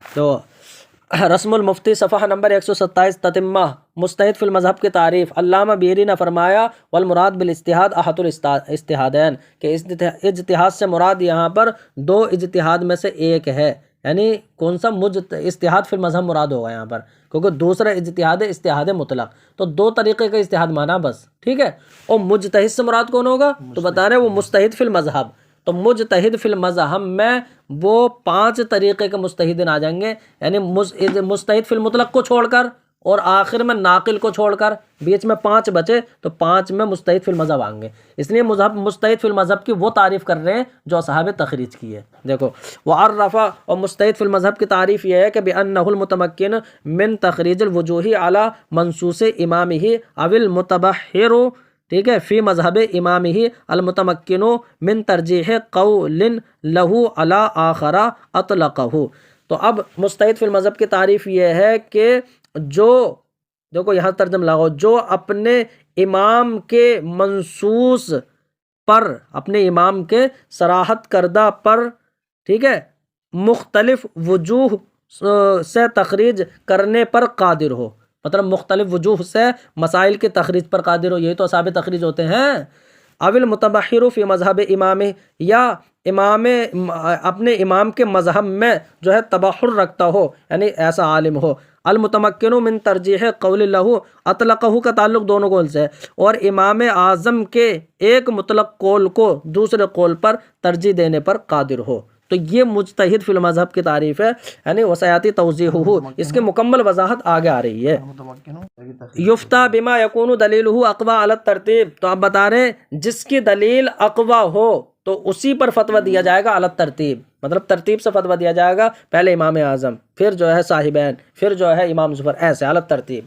تو رسم المفتی صفحہ نمبر 127 تتمہ مجتہد فی المذہب کی تعریف۔ علامہ بیری نے فرمایا والمراد بالاجتہاد احد الاجتہادین، کہ اجتہاد سے مراد یہاں پر دو اجتہاد میں سے ایک ہے، یعنی کون سا اجتہاد فی المذہب مراد ہوگا یہاں پر، کیونکہ دوسرا اجتہاد ہے اجتہاد مطلق، تو دو طریقے کا اجتہاد مانا بس، ٹھیک ہے۔ اور مجتہد سے مراد کون ہوگا تو بتا رہے ہیں وہ مجتہد فی المذہب، تو مجتہد فی المذہب میں وہ 5 طریقے کے مجتہدین آ جائیں گے، یعنی مجتہد فی المطلق کو چھوڑ کر اور آخر میں ناقل کو چھوڑ کر بیچ میں 5 بچے، تو 5 میں مجتہد فی المذہب آئیں گے۔ اس لیے مجتہد فی المذہب کی وہ تعریف کر رہے ہیں جو اصحاب تخریج کی ہے۔ دیکھو وعرف، اور مجتہد فی المذہب کی تعریف یہ ہے کہ بأنہ المتمکن من تخریج الوجوہ علی منصوص امامہ او المتبحر، ٹھیک ہے، فی مذہب امامہ المتمکن من ترجیح قول لہ علی آخر اطلقہ۔ تو اب مجتہد فی المذہب کی تعریف یہ ہے کہ جو، دیکھو یہاں ترجمہ لگاؤ، جو اپنے امام کے منصوص پر، اپنے امام کے صراحت کردہ پر، ٹھیک ہے، مختلف وجوہ سے تخریج کرنے پر قادر ہو، مطلب مختلف وجوہ سے مسائل کی تخریج پر قادر ہو، یہی تو اصحاب تخریج ہوتے ہیں۔ اول متبحر فی مذہب امام، یا امام اپنے امام کے مذہب میں جو ہے تبحر رکھتا ہو، یعنی ایسا عالم ہو۔ المتمکن من ترجیح قول لہ اطلقہ کا تعلق دونوں قول سے ہے، اور امام اعظم کے ایک مطلق قول کو دوسرے قول پر ترجیح دینے پر قادر ہو۔ تو یہ مجتہد فی المذہب کی تعریف ہے، یعنی وسیاتی توضیحہ، اس کی مکمل وضاحت آگے آ رہی ہے۔ یفتیٰ بما یکون دلیلہ اقویٰ علی الترتیب، تو آپ بتا رہے ہیں جس کی دلیل اقویٰ ہو تو اسی پر فتویٰ دیا جائے گا علی الترتیب، مطلب ترتیب سے فتویٰ دیا جائے گا، پہلے امام اعظم، پھر جو ہے صاحبین، پھر جو ہے امام ظفر، ایسے علی الترتیب۔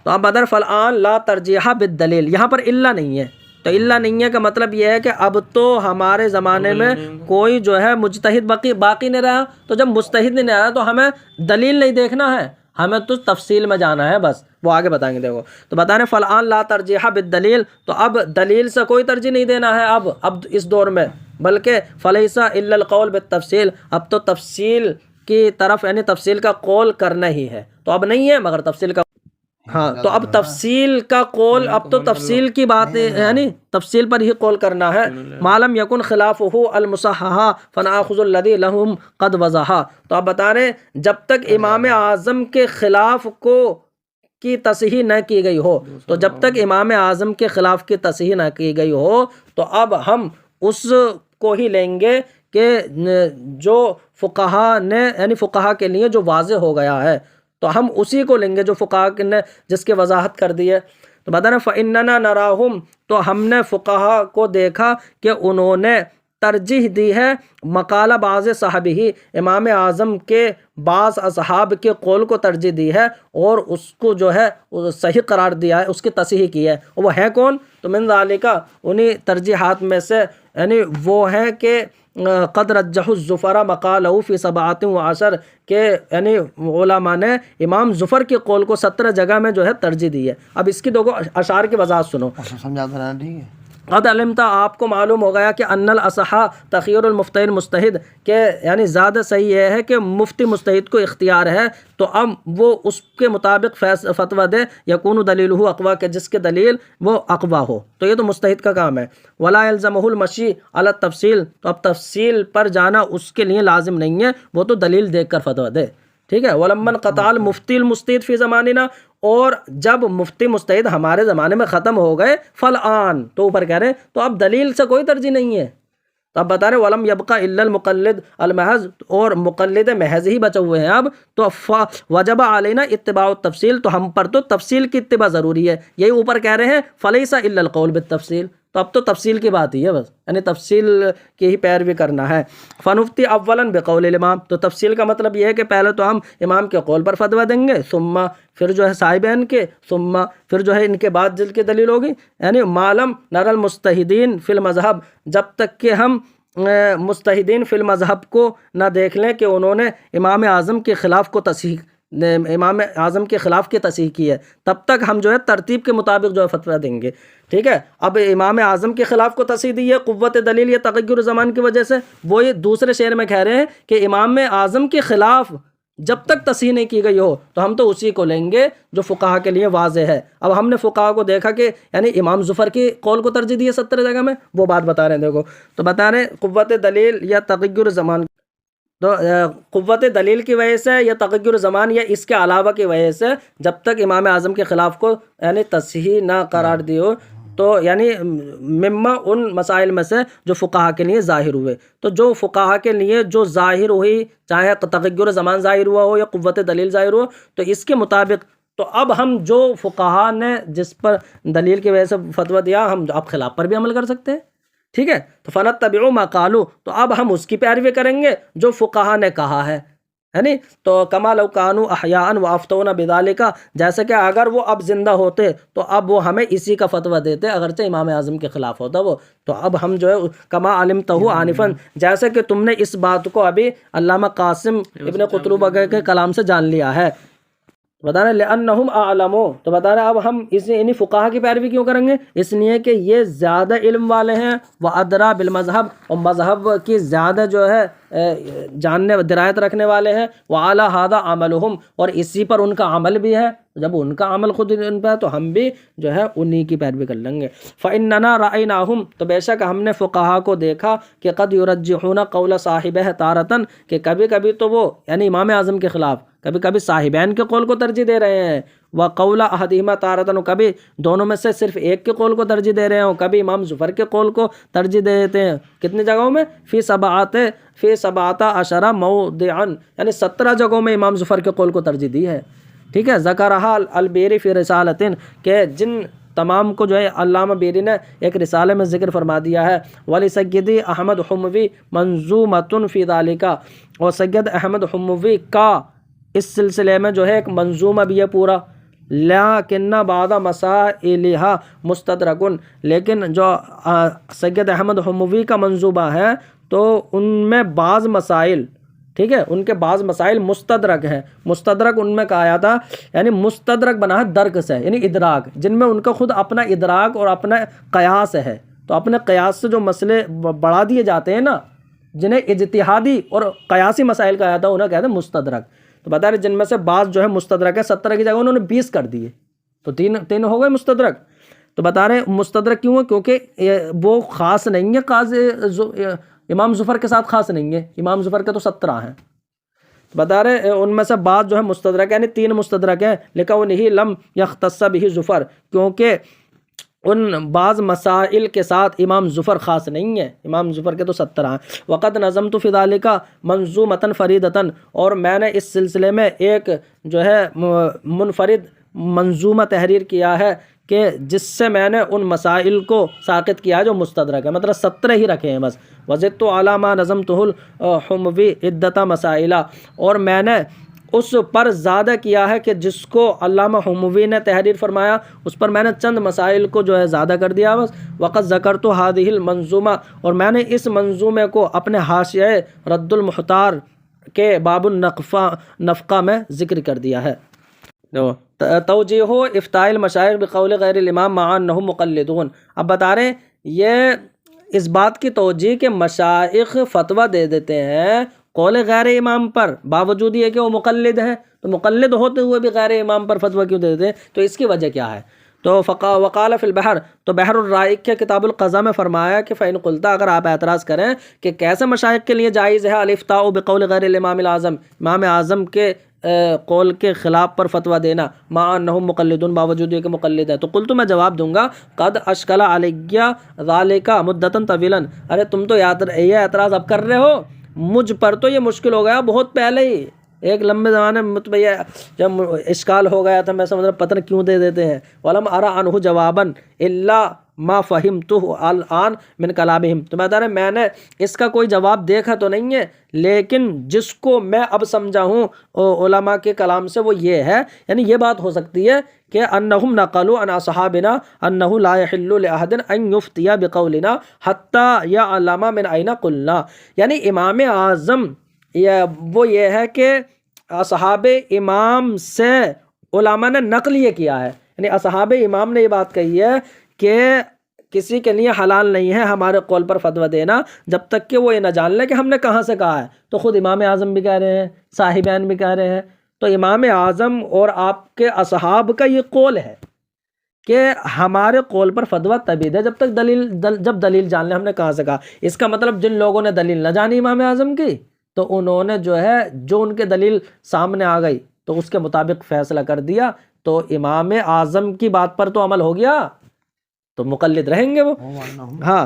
تو آپ بتا رہے فالآن لا ترجیح بالدلیل، یہاں پر الا نہیں ہے، تو الا نہیں ہے کا مطلب یہ ہے کہ اب تو ہمارے زمانے میں کوئی جو ہے مجتہد باقی نہیں رہا، تو جب مجتہد نہیں رہا تو ہمیں دلیل نہیں دیکھنا ہے، ہمیں تو تفصیل میں جانا ہے بس، وہ آگے بتائیں گے۔ دیکھو تو بتا رہے فالآن لا ترجیح بالدلیل، تو اب دلیل سے کوئی ترجیح نہیں دینا ہے اب اس دور میں، بلکہ فلیس الا القول بالتفصیل، اب تو تفصیل کی طرف، یعنی تفصیل کا قول کرنا ہی ہے، تو اب نہیں ہے مگر تفصیل کا، ہاں تو اب تفصیل کا قول، اب تو تفصیل کی بات ہے، یعنی تفصیل پر ہی قول کرنا ہے۔ معلوم یکن خلافہ المصحح فناخذ الذی لہم قد وضحا، تو آپ بتا رہے ہیں جب تک امام اعظم کے خلاف کی تصحیح نہ کی گئی ہو، تو جب تک امام اعظم کے خلاف کی تصحیح نہ کی گئی ہو تو اب ہم اس کو ہی لیں گے کہ جو فقہا نے، یعنی فقہا کے لیے جو واضح ہو گیا ہے، تو ہم اسی کو لیں گے جو فقہا نے جس کی وضاحت کر دی ہے۔ تو بتا رہے فإننا نراہم، تو ہم نے فقہا کو دیکھا کہ انہوں نے ترجیح دی ہے مقالہ بعض صحابہ، امام اعظم کے بعض اصحاب کے قول کو ترجیح دی ہے اور اس کو جو ہے صحیح قرار دیا ہے، اس کی تصحیح کی ہے، وہ ہے کون؟ تو من ذالک، انہی ترجیحات میں سے، یعنی وہ ہے کہ قد رجح الظفر مقالہ فی 17 کہ یعنی علماء نے امام ظفر کے قول کو 17 جگہ میں جو ہے ترجیح دی ہے۔ اب اس کی دو اشعار کی وضاحت سنو۔ سمجھا تھا، ٹھیک ہے۔ قد علمت، آپ کو معلوم ہو گیا کہ ان الاصح تخیر المفتی المجتہد، کہ یعنی زیادہ صحیح یہ ہے کہ مفتی مجتہد کو اختیار ہے، تو اب وہ اس کے مطابق فتویٰ دے، یکون دلیلہ اقویٰ، کہ جس کے دلیل وہ اقویٰ ہو، تو یہ تو مجتہد کا کام ہے۔ ولا یلزمہ المشی علی التفصیل، تو اب تفصیل پر جانا اس کے لیے لازم نہیں ہے، وہ تو دلیل دیکھ کر فتویٰ دے، ٹھیک ہے۔ ولمن قطع المفتی المجتہد فی زماننا، اور جب مفتی مجتہد ہمارے زمانے میں ختم ہو گئے، فالآن، تو اوپر کہہ رہے ہیں تو اب دلیل سے کوئی ترجیح نہیں ہے، تو اب بتا رہے ولم یبقى الا المقلد المحض، اور مقلد محض ہی بچے ہوئے ہیں اب، تو وجب علینا اتباع التفصیل، تو ہم پر تو تفصیل کی اتباع ضروری ہے، یہی اوپر کہہ رہے ہیں فلیس الا القول بالتفصیل، تو اب تو تفصیل کی بات ہی ہے بس، یعنی تفصیل کی ہی پیروی کرنا ہے۔ فنفتی اولا بقول الامام، تو تفصیل کا مطلب یہ ہے کہ پہلے تو ہم امام کے قول پر فتویٰ دیں گے، ثم پھر جو ہے صاحبین کے، ثم پھر جو ہے ان کے بعد جل کی دلیل ہوگی، یعنی معلوم نر المجتہدین فی المذہب، جب تک کہ ہم مجتہدین فی المذہب کو نہ دیکھ لیں کہ انہوں نے امام اعظم کے خلاف کو تصحیح، امام اعظم کے خلاف کی تصحیح کی ہے، تب تک ہم جو ہے ترتیب کے مطابق جو ہے فتویٰ دیں گے، ٹھیک ہے۔ اب امام اعظم کے خلاف کو تصحیح دی ہے قوت دلیل یا تغیر زمان کی وجہ سے، وہ یہ دوسرے شعر میں کہہ رہے ہیں کہ امام اعظم کے خلاف جب تک تصحیح نہیں کی گئی ہو تو ہم تو اسی کو لیں گے جو فقہا کے لیے واضح ہے۔ اب ہم نے فقہا کو دیکھا کہ یعنی امام ظفر کی قول کو ترجیح دی ہے 70 جگہ میں، وہ بات بتا رہے ہیں۔ دیکھو تو بتا رہے ہیں قوت دلیل یا تغیر زمان، تو قوت دلیل کی وجہ سے یا تغیر زمان یا اس کے علاوہ کی وجہ سے جب تک امام اعظم کے خلاف کو یعنی تصحیح نہ قرار دی ہو تو یعنی مما ان مسائل میں سے جو فقہا کے لیے ظاہر ہوئے، تو جو فقہا کے لیے جو ظاہر ہوئی، چاہے تغیر زمان ظاہر ہوا ہو یا قوت دلیل ظاہر ہو، تو اس کے مطابق تو اب ہم جو فقہا نے جس پر دلیل کی وجہ سے فتویٰ دیا، ہم اب خلاف پر بھی عمل کر سکتے ہیں، ٹھیک ہے۔ تو فنتبع ما قالوا، تو اب ہم اس کی پیروی کریں گے جو فقہا نے کہا ہے نہیں۔ تو کما لو کانوا احیاء وافتونا بذالک، جیسے کہ اگر وہ اب زندہ ہوتے تو اب وہ ہمیں اسی کا فتویٰ دیتے اگرچہ امام اعظم کے خلاف ہوتا وہ۔ تو اب ہم جو ہے کما علمتہ آنفا، جیسے کہ تم نے اس بات کو ابھی علامہ قاسم ابن قطلبہ کے کلام سے جان لیا ہے۔ بتا رہے لأنہم اعلموا، تو بتا رہے اب ہم انہی فقہا کی پیروی کیوں کریں گے؟ اس لیے کہ یہ زیادہ علم والے ہیں، وادرا بالمذہب، اور مذہب کی زیادہ جو ہے جاننے درایت رکھنے والے ہیں، وعلی ھذا عملہم، اور اسی پر ان کا عمل بھی ہے۔ جب ان کا عمل خود ان پہ ہے تو ہم بھی جو ہے انہی کی پیروی کر لیں گے۔ فإننا رأیناہم، تو بے شک ہم نے فقہا کو دیکھا کہ قد یرجحون قول صاحبہ تارتن، کہ کبھی کبھی تو وہ یعنی امام اعظم کے خلاف کبھی کبھی صاحبین کے قول کو ترجیح دے رہے ہیں، وقول احدہما تارتن، کبھی دونوں میں سے صرف ایک کے قول کو ترجیح دے رہے ہوں، کبھی امام ظفر کے قول کو ترجیح دے دیتے ہیں۔ کتنی جگہوں میں؟ فی سبعۃ عشر موضعا، یعنی 17 جگہوں میں امام ظفر کے قول کو ترجیح دی ہے، ٹھیک ہے۔ ذکرہا البیری فی رسالۃ، کہ جن تمام کو جو ہے علامہ بیری نے ایک رسالے میں ذکر فرما دیا ہے۔ وَلِسَيِّدِ احمد حموی منظومۃ فی ذالک، اور سید احمد حموی کا اس سلسلے میں جو ہے ایک منظومہ بھی ہے پورا۔ لیکن بعض مسائلھا مستدرک، لیکن جو سید احمد حموی کا منظومہ ہے تو ان میں بعض مسائل، ٹھیک ہے، ان کے بعض مسائل مستدرک ہیں۔ مستدرک ان میں کہا جاتا یعنی مستدرک بنا ہے درک سے، یعنی ادراک، جن میں ان کا خود اپنا ادراک اور اپنا قیاس ہے، تو اپنے قیاس سے جو مسئلے بڑھا دیے جاتے ہیں نا، جنہیں اجتہادی اور قیاسی مسائل کہا جاتا ہے، انہیں کہتے ہیں مستدرک۔ تو بتا رہے جن میں سے بعض جو ہے مستدرک ہے، 17 کی جگہ انہوں نے 20 کر دیے، تو تین ہو گئے مستدرک۔ تو بتا رہے مستدرک کیوں ہے؟ کیونکہ وہ خاص نہیں ہے قاضی امام ظفر کے ساتھ، خاص نہیں ہے، امام ظفر کے تو 17 ہیں۔ تو بتا رہے ان میں سے بعض جو ہے مستدرک، یعنی 3 مستدرک ہیں، لکونہ لم یختص بہ ظفر، کیونکہ ان بعض مسائل کے ساتھ امام ظفر خاص نہیں ہے، امام ظفر کے تو 17 ہیں۔ وقد نظمت فی ذالک منظومۃ فریدۃ، اور میں نے اس سلسلے میں ایک جو ہے منفرد منظومہ تحریر کیا ہے کہ جس سے میں نے ان مسائل کو ساقط کیا جو مستدرک ہے، مطلب 17 ہی رکھے ہیں بس۔ وزدت علی ما نظمتہ الحموی عدۃ مسائل، اور میں نے اس پر زیادہ کیا ہے کہ جس کو علامہ حموی نے تحریر فرمایا، اس پر میں نے چند مسائل کو جو ہے زیادہ کر دیا بس۔ وقد ذکرت هذه المنظومہ، اور میں نے اس منظومے کو اپنے حاشیہ رد المحتار کے باب النفقہ میں ذکر کر دیا ہے۔ توجیہ افتاء المشائخ بقول غیر الامام مع انہم مقلدون، اب بتا رہے ہیں یہ اس بات کی توجیہ کہ مشائخ فتویٰ دے دیتے ہیں قول غیر امام پر، باوجود یہ کہ وہ مقلد ہیں، تو مقلد ہوتے ہوئے بھی غیر امام پر فتویٰ کیوں دے دیتے ہیں؟ تو اس کی وجہ کیا ہے؟ تو وقال فی البحر، تو بحر الرائق کے کتاب القضاء میں فرمایا کہ فإن قلت، اگر آپ اعتراض کریں کہ کیسے مشائخ کے لیے جائز ہے الافتاء بقول غیر الامام الاعظم، امام اعظم کے قول کے خلاف پر فتویٰ دینا، مع انہم مقلدون، باوجود یہ کہ مقلد ہے، تو قلت، میں جواب دوں گا، قد اشکل علی ذالک مدتا طویلا، ارے تم تو یہ اعتراض اب کر رہے ہو، مجھ پر تو یہ مشکل ہو گیا بہت پہلے ہی، ایک لمبے زمانے میں مجھ جب اشکال ہو گیا تھا، میں سمجھ رہا پتہ کیوں دے دیتے ہیں۔ ولم ارى عنہ جوابا الا ما فہمتہ الان من کلامہم، تو میں نے اس کا کوئی جواب دیکھا تو نہیں ہے، لیکن جس کو میں اب سمجھا ہوں علماء کے کلام سے وہ یہ ہے، یعنی یہ بات ہو سکتی ہے کہ انہم نقلوا عن اصحابنا انہ لا یحل لاحد ان یفتی بقولنا حتی یعلم من این قلنا، یعنی امام اعظم وہ یہ ہے کہ اصحاب امام سے علماء نے نقل یہ کیا ہے، یعنی اصحاب امام نے یہ بات کہی ہے کہ کسی کے لیے حلال نہیں ہے ہمارے قول پر فتویٰ دینا جب تک کہ وہ یہ نہ جان لے کہ ہم نے کہاں سے کہا ہے۔ تو خود امام اعظم بھی کہہ رہے ہیں، صاحبین بھی کہہ رہے ہیں، تو امام اعظم اور آپ کے اصحاب کا یہ قول ہے کہ ہمارے قول پر فتویٰ تبھی دے جب تک جب دلیل جان لیں ہم نے کہاں سے کہا۔ اس کا مطلب جن لوگوں نے دلیل نہ جانی امام اعظم کی، تو انہوں نے جو ان کے دلیل سامنے آ گئی تو اس کے مطابق فیصلہ کر دیا، تو امام اعظم کی بات پر تو عمل ہو گیا، تو مقلد رہیں گے وہ۔ ہاں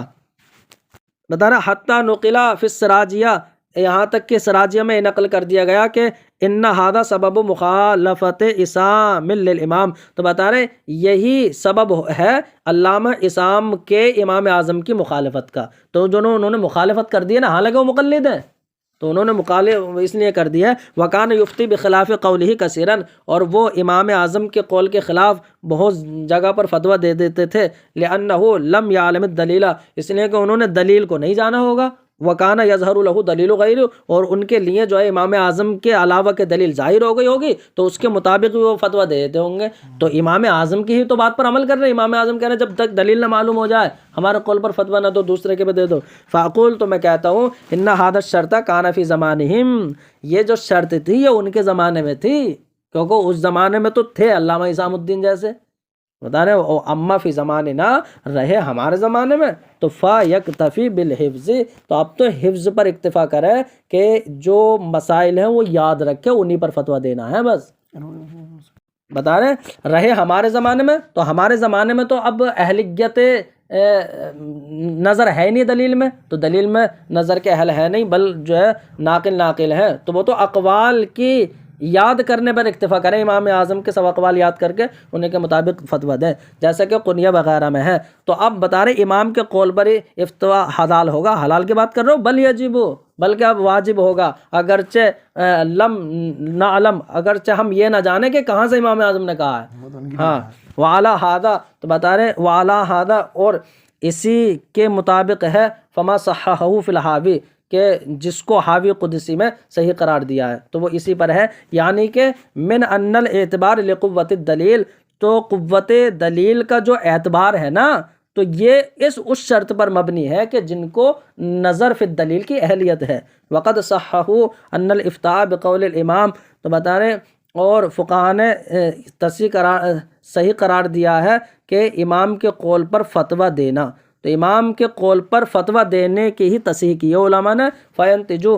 بتا رہا حتیٰ نقلا فی السراجیہ، یہاں تک کہ سراجیہ میں نقل کر دیا گیا کہ ان ھذا سبب مخالفت اسام للامام، تو بتا رہے یہی سبب ہے علامہ اسام کے امام اعظم کی مخالفت کا۔ تو جو انہوں نے مخالفت کر دی ہے نا، حالانکہ وہ مقلد ہیں، تو انہوں نے مخالف اس لیے کر دیا ہے وکان یفتی بخلاف قولہ کثیرا، اور وہ امام اعظم کے قول کے خلاف بہت جگہ پر فتویٰ دے دیتے تھے، لأنہ لم یعلم الدلیل، اس لیے کہ انہوں نے دلیل کو نہیں جانا ہوگا، وکان یظہر لہ دلیل غیر، اور ان کے لیے جو ہے امام اعظم کے علاوہ کے دلیل ظاہر ہو گئی ہوگی تو اس کے مطابق وہ فتویٰ دے دیتے ہوں گے۔ تو امام اعظم کی ہی تو بات پر عمل کر رہے ہیں، امام اعظم کہہ رہے ہیں جب تک دلیل نہ معلوم ہو جائے ہمارے قول پر فتویٰ نہ دو، دوسرے کے پہ دے دو۔ فاقول، تو میں کہتا ہوں ان ھذا الشرط کان فی زمانہم، یہ جو شرط تھی یہ ان کے زمانے میں تھی، کیونکہ اس زمانے میں تو تھے علامہ اسام الدین جیسے، بتا رہے ہیں اما فی زماننا، رہے ہمارے زمانے میں، تو فا یکتفی بالحفظ، تو اب تو حفظ پر اکتفا کرے کہ جو مسائل ہیں وہ یاد رکھے، انہی پر فتویٰ دینا ہے بس۔ بتا رہے ہیں رہے ہمارے زمانے میں، تو ہمارے زمانے میں تو اب اہلیت نظر ہے نہیں دلیل میں، تو دلیل میں نظر کے اہل ہے نہیں، بل جو ہے ناقل ہے، تو وہ تو اقوال کی یاد کرنے پر اکتفا کریں، امام اعظم کے سب اقوال یاد کر کے انہیں کے مطابق فتویٰ دیں، جیسا کہ قنیہ وغیرہ میں ہے۔ تو اب بتا رہے امام کے قول پر ہی افتوا حلال ہوگا، حلال کی بات کر رہا ہوں، بل یجب، بلکہ اب واجب ہوگا، اگرچہ لم نعلم، اگرچہ ہم یہ نہ جانیں کہ کہاں سے امام اعظم نے کہا ہے۔ ہاں وعلی ھذا، تو بتا رہے وعلی ھذا، اور اسی کے مطابق ہے فما صححہ فی الحاوی، کہ جس کو حاوی قدسی میں صحیح قرار دیا ہے تو وہ اسی پر ہے، یعنی کہ من ان الاعتبار لقوت الدلیل، تو قوت دلیل کا جو اعتبار ہے نا، تو یہ اس شرط پر مبنی ہے کہ جن کو نظر فی الدلیل کی اہلیت ہے۔ وقد صححوا ان الافتاء بقول الامام، تو بتا رہے اور فقہاء نے صحیح قرار دیا ہے کہ امام کے قول پر فتویٰ دینا، تو امام کے قول پر فتویٰ دینے کی ہی تصحیح کی ہے علماء نے۔ فَيَنْتِجُ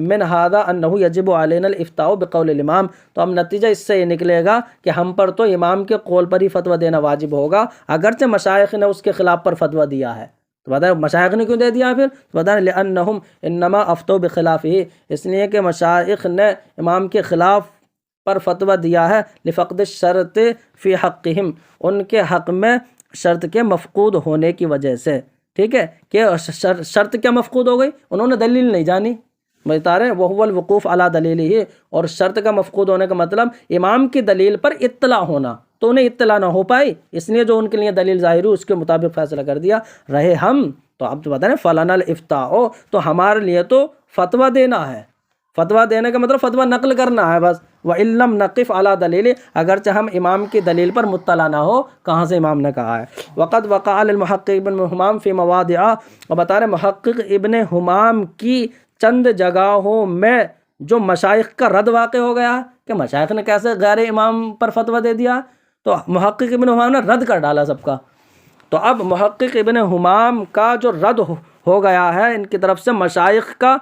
مِنْ هَذَا أَنَّهُ يَجِبُ عَلَيْنَا الْإِفْتَاءُ بِقَوْلِ الْإِمَامِ، تو اب نتیجہ اس سے یہ نکلے گا کہ ہم پر تو امام کے قول پر ہی فتویٰ دینا واجب ہوگا، اگرچہ مشائخ نے اس کے خلاف پر فتویٰ دیا ہے۔ تو بتائیں مشائخ نے کیوں دے دیا پھر؟ تو بتائیں لِأَنَّهُمْ إِنَّمَا أَفْتَوْا بِخِلَافِهِ، اس لیے کہ مشائخ نے امام کے خلاف پر فتویٰ دیا ہے، لِفَقْدِ الشَّرْطِ فِي حَقِّهِمْ، ان کے حق میں شرط کے مفقود ہونے کی وجہ سے، ٹھیک ہے، کہ شرط کیا مفقود ہو گئی، انہوں نے دلیل نہیں جانی، بتا رہے وَهُوَ الْوُقُوفُ عَلَى دَلِيلِهِ، اور شرط کا مفقود ہونے کا مطلب امام کی دلیل پر اطلاع ہونا، تو انہیں اطلاع نہ ہو پائی، اس لیے جو ان کے لیے دلیل ظاہر ہوئی اس کے مطابق فیصلہ کر دیا۔ رہے ہم، تو اب تو بتا رہے فَلَنَا الْإِفْتَاءُ، تو ہمارے لیے تو فتویٰ دینا ہے، فتویٰ دینے کا مطلب فتویٰ نقل کرنا ہے بس۔ وَإِن لَّمْ نَقِفْ عَلَى دَلِيلِ، اگرچہ ہم امام کی دلیل پر مطلع نہ ہو کہاں سے امام نے کہا ہے۔ وَقَدْ وَقَعَ لِلْمُحَقِّقِ ابن حمام فی مواضع، اور بتا رہے محقق ابن حمام کی چند جگہوں میں جو مشائخ کا رد واقع ہو گیا کہ مشائخ نے کیسے غیر امام پر فتویٰ دے دیا، تو محقق ابن حمام نے رد کر ڈالا سب کا۔ تو اب محقق ابن حمام کا جو رد ہو گیا ہے ان کی طرف سے مشائخ کا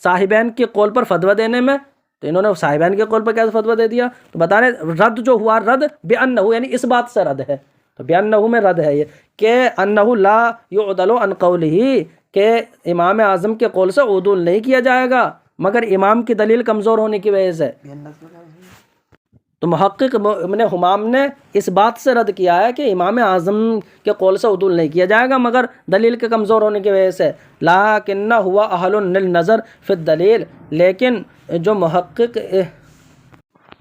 صاحبین کے قول پر فتویٰ دینے میں، تو انہوں نے صاحبین کے قول پر کیسے فتویٰ دے دیا، تو بتا رہے رد جو ہوا، رد بأنہ، یعنی اس بات سے رد ہے، تو بأنہ میں رد ہے یہ کہ انہ لا یعدل عن قولہ، کہ امام اعظم کے قول سے عدول نہیں کیا جائے گا مگر امام کی دلیل کمزور ہونے کی وجہ سے۔ تو محقق ابن حمام نے اس بات سے رد کیا ہے کہ امام اعظم کے قول سے عدول نہیں کیا جائے گا مگر دلیل کے کمزور ہونے کی وجہ سے۔ لیکن ہوا اہل للنظر فی الدلیل، لیکن جو محقق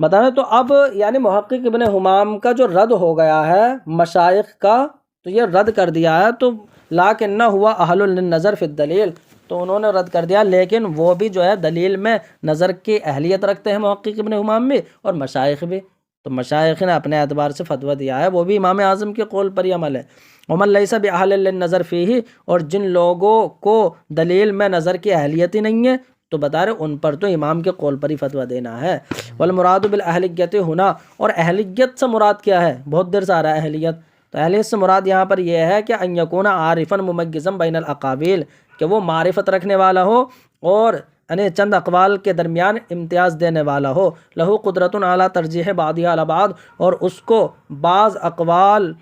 بتا رہے، تو اب یعنی محقق ابن حمام کا جو رد ہو گیا ہے مشائخ کا، تو یہ رد کر دیا ہے، تو لیکن ہوا اہل للنظر فی الدلیل، تو انہوں نے رد کر دیا، لیکن وہ بھی جو ہے دلیل میں نظر کی اہلیت رکھتے ہیں محقق ابن حمام بھی اور مشائخ بھی۔ تو مشائخ نے اپنے اعتبار سے فتویٰ دیا ہے، وہ بھی امام اعظم کے قول پر ہی عمل ہے۔ ومن لیس بأہل للنظر فیہ، اور جن لوگوں کو دلیل میں نظر کی اہلیت ہی نہیں ہے تو بتا رہے ان پر تو امام کے قول پر ہی فتویٰ دینا ہے۔ والمراد بالاہلیت ہنا، اور اہلیت سے مراد کیا ہے؟ بہت دیر سے آ رہا ہے اہلیت، تو اہلیت سے مراد یہاں پر یہ ہے کہ ان یکون عارفا ممیزا بین الاقاویل، کہ وہ معرفت رکھنے والا ہو اور یعنی چند اقوال کے درمیان امتیاز دینے والا ہو، لہو قدرت علی ترجیح بعضها علی بعض، اور اس کو بعض اقوال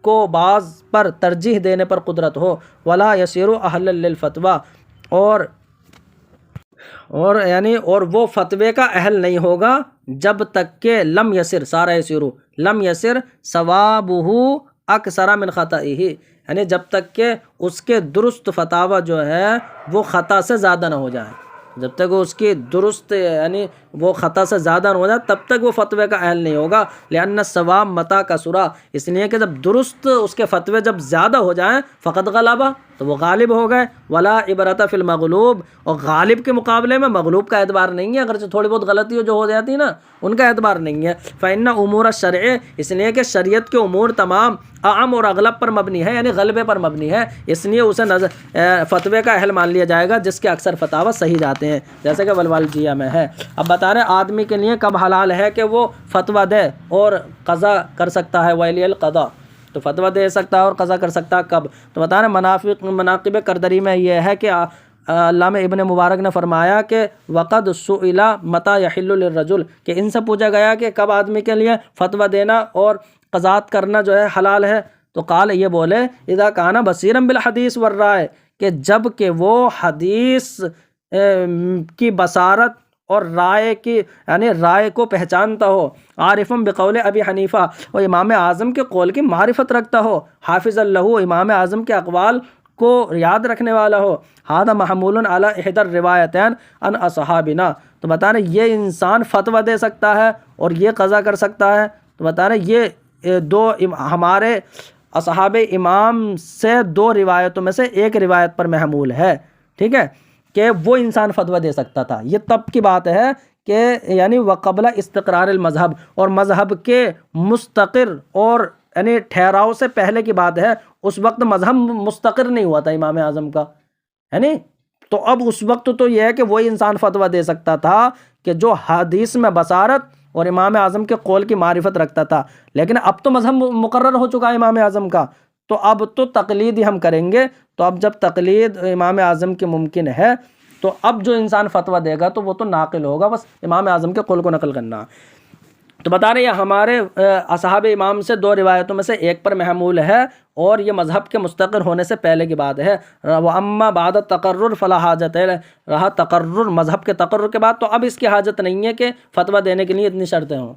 کو بعض پر ترجیح دینے پر قدرت ہو، ولا یسیر اہلا للفتوی، اور وہ فتوے کا اہل نہیں ہوگا جب تک کہ لم یسر، سارا یسیرو لم یسر ثوابہ اکثر من خطئہ، یعنی جب تک کہ اس کے درست فتاوی جو ہے وہ خطا سے زیادہ نہ ہو جائے، جب تک وہ اس کی درست یعنی وہ خطا سے زیادہ نہ ہو جائے تب تک وہ فتوے کا اہل نہیں ہوگا۔ لأن الصواب متى کثر، اس لیے کہ جب درست اس کے فتوے جب زیادہ ہو جائیں فقط غلبہ، تو وہ غالب ہو گئے۔ ولا عبرت فی المغلوب، اور غالب کے مقابلے میں مغلوب کا اعتبار نہیں ہے، اگرچہ تھوڑی بہت غلطی جو ہو جاتی ہے نا ان کا اعتبار نہیں ہے۔ فإن امور الشرع، اس لیے کہ شریعت کے امور تمام اعم اور اغلب پر مبنی ہے، یعنی غلبے پر مبنی ہے، اس لیے اسے فتوے کا اہل مان لیا جائے گا جس کے اکثر فتاوی صحیح جاتے ہیں، جیسے کہ والوالجیہ میں ہے۔ اب بتا رہے آدمی کے لیے کب حلال ہے کہ وہ فتویٰ دے اور قضا کر سکتا ہے، ویلی القضاء، تو فتویٰ دے سکتا ہے اور قضا کر سکتا ہے کب؟ تو بتا رہے مناقب کردری میں یہ ہے کہ علامہ ابن مبارک نے فرمایا کہ وقد سئل متى یحل للرجل، کہ ان سے پوچھا گیا کہ کب آدمی کے لیے فتویٰ دینا اور قضات کرنا جو ہے حلال ہے، تو قال یہ بولے اذا کان بصیرا بالحدیث والرائے، کہ جب کہ وہ حدیث کی بصارت اور رائے کی یعنی رائے کو پہچانتا ہو، عارفم بقول ابی حنیفہ، اور امام اعظم کے قول کی معرفت رکھتا ہو، حافظ اللہ، امام اعظم کے اقوال کو یاد رکھنے والا ہو، ھذا محمول علی احدی الروایتین عن اصحابنا، تو بتا رہے یہ انسان فتویٰ دے سکتا ہے اور یہ قضا کر سکتا ہے، تو بتا رہے یہ دو ہمارے اصحاب امام سے دو روایتوں میں سے ایک روایت پر محمول ہے، ٹھیک ہے، کہ وہ انسان فتویٰ دے سکتا تھا۔ یہ تب کی بات ہے کہ یعنی وقبل استقرار المذہب، اور مذہب کے مستقر اور یعنی ٹھہراؤ سے پہلے کی بات ہے، اس وقت مذہب مستقر نہیں ہوا تھا امام اعظم کا، ہے نہیں، تو اب اس وقت تو یہ ہے کہ وہی انسان فتویٰ دے سکتا تھا کہ جو حدیث میں بصارت اور امام اعظم کے قول کی معرفت رکھتا تھا، لیکن اب تو مذہب مقرر ہو چکا ہے امام اعظم کا، تو اب تو تقلید ہی ہم کریں گے، تو اب جب تقلید امام اعظم کی ممکن ہے تو اب جو انسان فتویٰ دے گا تو وہ تو ناقل ہوگا، بس امام اعظم کے قول کو نقل کرنا۔ تو بتا رہے ہیں ہمارے اصحاب امام سے دو روایتوں میں سے ایک پر محمول ہے، اور یہ مذہب کے مستقر ہونے سے پہلے کی بات ہے۔ وَأَمَّا بَعْدَ التَّقَرُّرِ فَلَا حَاجَةَ، رہا تقرر مذہب کے تقرر کے بعد تو اب اس کی حاجت نہیں ہے کہ فتویٰ دینے کے لیے اتنی شرطیں ہوں،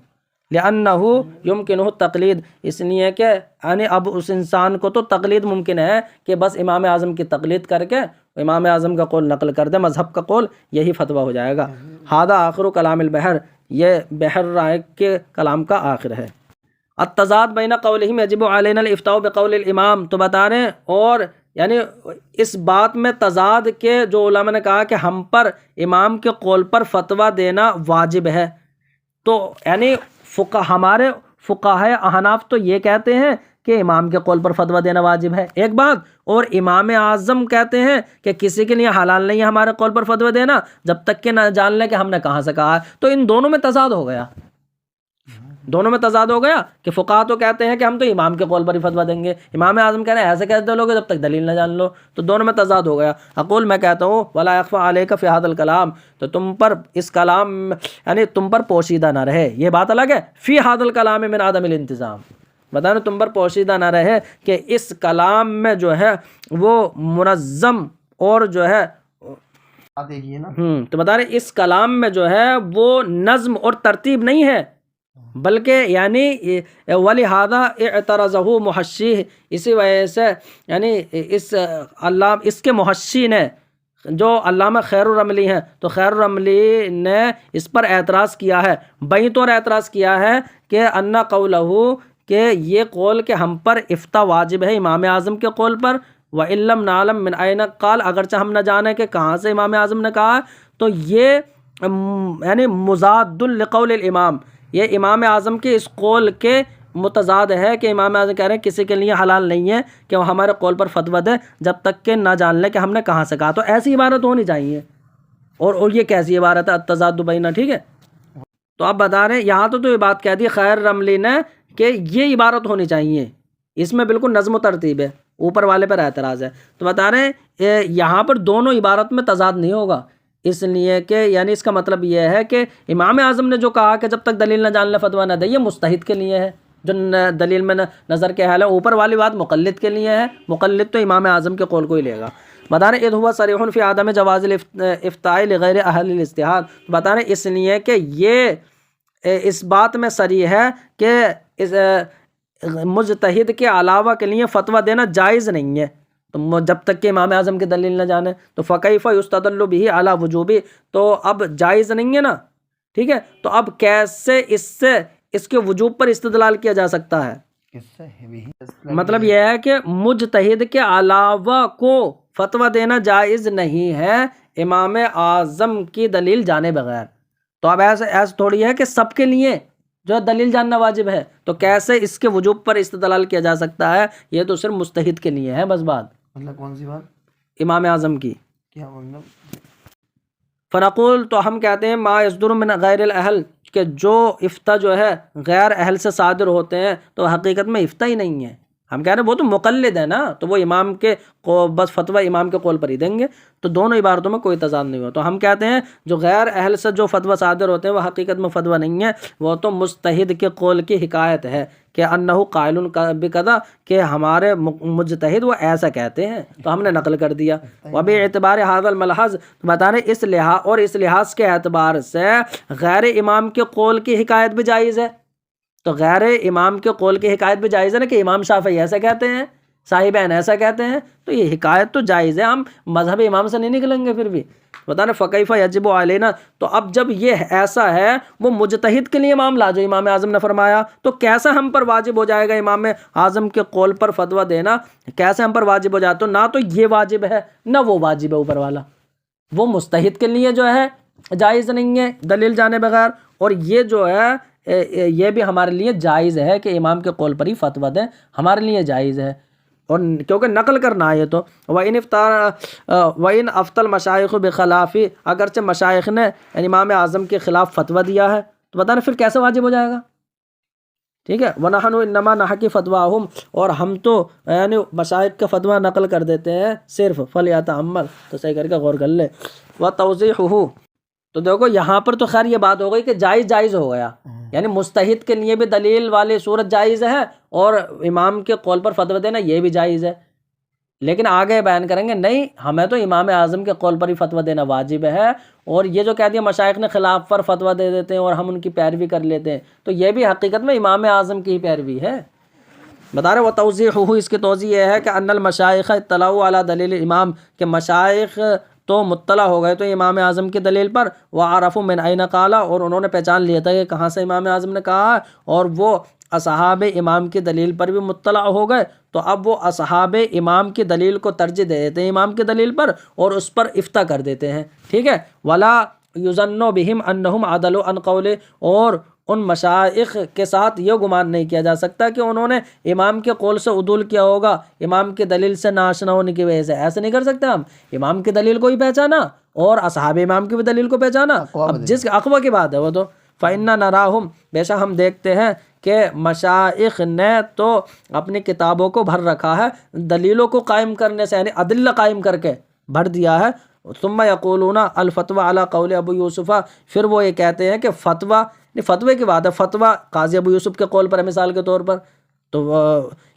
لِأَنَّهُ يُمْكِنُهُ التَّقْلِيدُ، اس لیے کہ یعنی اب اس انسان کو تو تقلید ممکن ہے کہ بس امام اعظم کی تقلید کر کے امام اعظم کا قول نقل کر دے، مذہب کا قول یہی فتویٰ ہو جائے گا۔ ھذا آخر کلام البحر، یہ بحر رائق کے کلام کا آخر ہے۔ التضاد بین قولہم یجب علینا الافتاء بقول الامام، تو بتا رہے ہیں اور یعنی اس بات میں تضاد کے جو علماء نے کہا کہ ہم پر امام کے قول پر فتویٰ دینا واجب ہے، تو یعنی ہمارے فقہائے احناف تو یہ کہتے ہیں کہ امام کے قول پر فتویٰ دینا واجب ہے ایک بات، اور امام اعظم کہتے ہیں کہ کسی کے لیے حلال نہیں ہے ہمارے قول پر فتویٰ دینا جب تک کہ نہ جان لیں کہ ہم نے کہاں سے کہا ہے، تو ان دونوں میں تضاد ہو گیا، دونوں میں تضاد ہو گیا کہ فقہا تو کہتے ہیں کہ ہم تو امام کے قول پر ہی فتویٰ دیں گے، امام اعظم کہہ رہے ہیں ایسے کہتے لوگ جب تک دلیل نہ جان لو، تو دونوں میں تضاد ہو گیا۔ اقول میں کہتا ہوں ولا يخفى عليك في هذا الكلام، تو تم پر اس کلام یعنی تم پر پوشیدہ نہ رہے، یہ بات الگ ہے، فی هذا الكلام من عدم الانتظام، بتانا تم پر پوشیدہ نہ رہے کہ اس کلام میں جو ہے وہ منظم اور جو ہے تو بتا رہے اس کلام میں جو ہے وہ نظم اور ترتیب نہیں ہے، بلکہ یعنی وَلِهَذَا اعترضه محشی، اسی وجہ سے یعنی اس کے محشی نے جو علامہ خیر الرملی ہیں، تو خیر الرملی نے اس پر اعتراض کیا ہے، بئی طور اعتراض کیا ہے کہ ان قولہ، کہ یہ قول کہ ہم پر افتاء واجب ہے امام اعظم کے قول پر، وَإِن لَّمْ نَعْلَمْ مِنْ أَيْنَ قَالَ، اگرچہ ہم نہ جانیں کہ کہاں سے امام اعظم نے کہا، تو یہ یعنی مضاد لقول الامام، یہ امام اعظم کے اس قول کے متضاد ہے کہ امام اعظم کہہ رہے ہیں کسی کے لیے حلال نہیں ہے کہ وہ ہمارے قول پر فتویٰ دے جب تک کہ نہ جان لے کہ ہم نے کہاں سے کہا. تو ایسی عبارت ہونی چاہیے. اور یہ کیسی عبارت ہے التضاد بینہ. ٹھیک ہے، تو آپ بتا رہے ہیں یہاں تو یہ بات کہہ دی خیر رملی نے کہ یہ عبارت ہونی چاہیے، اس میں بالکل نظم و ترتیب ہے، اوپر والے پر اعتراض ہے. تو بتا رہے ہیں یہاں پر دونوں عبارت میں تضاد نہیں ہوگا، اس لیے کہ یعنی اس کا مطلب یہ ہے کہ امام اعظم نے جو کہا کہ جب تک دلیل نہ جان لے فتویٰ نہ دے، یہ مجتہد کے لیے ہے جو دلیل میں نظر کے حال ہے. اوپر والی بات مقلد کے لیے ہے، مقلد تو امام اعظم کے قول کو ہی لے گا. بتا رہے اذ ہوا صریح فی عدم جواز الافتاء لغیر اہل الاجتہاد. بتا رہے اس لیے کہ یہ اس بات میں صریح ہے کہ اس مجتہد کے علاوہ کے لیے فتویٰ دینا جائز نہیں ہے، تو جب تک کہ امام اعظم کی دلیل نہ جانے. تو فکیف یستدل بہ علی وجوبی، تو اب جائز نہیں ہے نا. ٹھیک ہے، تو اب کیسے اس کے وجوب پر استدلال کیا جا سکتا ہے؟ مطلب یہ ہے کہ مجتہد کے علاوہ کو فتویٰ دینا جائز نہیں ہے امام اعظم کی دلیل جانے بغیر. تو اب ایسے تھوڑی ہے کہ سب کے لیے جو دلیل جاننا واجب ہے، تو کیسے اس کے وجوب پر استدلال کیا جا سکتا ہے؟ یہ تو صرف مجتہد کے لیے ہے بس. بات مطلب کون سی بات؟ امام اعظم کی. کیا مطلب؟ فنقول، تو ہم کہتے ہیں ما یصدر من غیر الاہل، کہ جو افتاء جو ہے غیر اہل سے صادر ہوتے ہیں تو حقیقت میں افتاء ہی نہیں ہے. ہم کہہ رہے ہیں وہ تو مقلد ہے نا، تو وہ امام کے بس فتویٰ امام کے قول پر ہی دیں گے. تو دونوں عبارتوں میں کوئی تضاد نہیں ہوا. تو ہم کہتے ہیں جو غیر اہل سے جو فتویٰ صادر ہوتے ہیں وہ حقیقت میں فتویٰ نہیں ہے، وہ تو مجتہد کے قول کی حکایت ہے کہ انہ قائل بکذا، کہ ہمارے مجتہد وہ ایسا کہتے ہیں تو ہم نے نقل کر دیا. وبی اعتبار هذا الملحظ، بتا رہے اس لحاظ کے اعتبار سے غیر امام کے قول کی حکایت بھی جائز ہے. تو غیر امام کے قول کی حکایت بھی جائز ہے نا، کہ امام شافعی ایسا کہتے ہیں، صاحبین ایسا کہتے ہیں، تو یہ حکایت تو جائز ہے. ہم مذہب امام سے نہیں نکلیں گے پھر بھی. بتا رہے فکیف یجب علینا، تو اب جب یہ ایسا ہے وہ مجتہد کے لیے معاملہ جو امام اعظم نے فرمایا، تو کیسا ہم پر واجب ہو جائے گا امام اعظم کے قول پر فتویٰ دینا؟ کیسے ہم پر واجب ہو جائے؟ تو نہ تو یہ واجب ہے نہ وہ واجب ہے اوپر والا. وہ مجتہد کے لیے جو ہے جائز نہیں ہے دلیل جانے بغیر، اور یہ جو ہے یہ بھی ہمارے لیے جائز ہے کہ امام کے قول پر ہی فتویٰ دیں، ہمارے لیے جائز ہے. اور کیونکہ نقل کرنا ہے یہ تو. وَإِنْ أَفْتَى الْمَشَائِخُ بِخِلَافِ، اگرچہ مشائخ نے یعنی امام اعظم کے خلاف فتویٰ دیا ہے، تو بتانا پھر کیسے واجب ہو جائے گا؟ ٹھیک ہے. وَنَحْنُ إِنَّمَا نَحْكِي فَتْوَاهُمْ، اور ہم تو یعنی مشائخ کا فتویٰ نقل کر دیتے ہیں صرف. فَلْيَتَأَمَّلْ، تو صحیح کر کے غور کر لے. وَتَوْضِيحُهُ، تو دیکھو یہاں پر تو خیر یہ بات ہو گئی کہ جائز ہو گیا، یعنی مجتہد کے لیے بھی دلیل والی صورت جائز ہے اور امام کے قول پر فتویٰ دینا یہ بھی جائز ہے. لیکن آگے بیان کریں گے نہیں، ہمیں تو امام اعظم کے قول پر ہی فتویٰ دینا واجب ہے، اور یہ جو کہہ دیا مشائخ نے خلاف پر فتویٰ دے دیتے ہیں اور ہم ان کی پیروی کر لیتے ہیں، تو یہ بھی حقیقت میں امام اعظم کی ہی پیروی ہے. بتا رہے وہ توضیحہ، اس کی توضیح یہ ہے کہ ان المشائخ اطلعوا علی دلیل امام، کہ مشائخ تو مطلع ہو گئے تو امام اعظم کی دلیل پر. وعرفوا من این قال، اور انہوں نے پہچان لیا تھا کہ کہاں سے امام اعظم نے کہا ہے، اور وہ اصحاب امام کی دلیل پر بھی مطلع ہو گئے. تو اب وہ اصحاب امام کی دلیل کو ترجیح دے دیتے ہیں امام کی دلیل پر اور اس پر افتاء کر دیتے ہیں. ٹھیک ہے. ولا یظن بہم انہم عدلوا عن قول، اور ان مشائخ کے ساتھ یہ گمان نہیں کیا جا سکتا کہ انہوں نے امام کے قول سے عدول کیا ہوگا امام کی دلیل سے ناشنا ہونے کی وجہ سے. ایسے نہیں کر سکتے ہم. امام کی دلیل کو ہی پہچانا اور اصحاب امام کی بھی دلیل کو پہچانا. اب جس اقوی کی بات ہے وہ تو فَإِنَّا نَرَاهُمْ، بے شک ہم دیکھتے ہیں کہ مشائخ نے تو اپنی کتابوں کو بھر رکھا ہے دلیلوں کو قائم کرنے سے، یعنی ادلہ قائم کر کے بھر دیا ہے. ثم یقولون الفتویٰ علی قول ابو یوسف، پھر وہ یہ کہتے ہیں کہ فتوے کی بات ہے، فتویٰ قاضی ابو یوسف کے قول پر ہے مثال کے طور پر. تو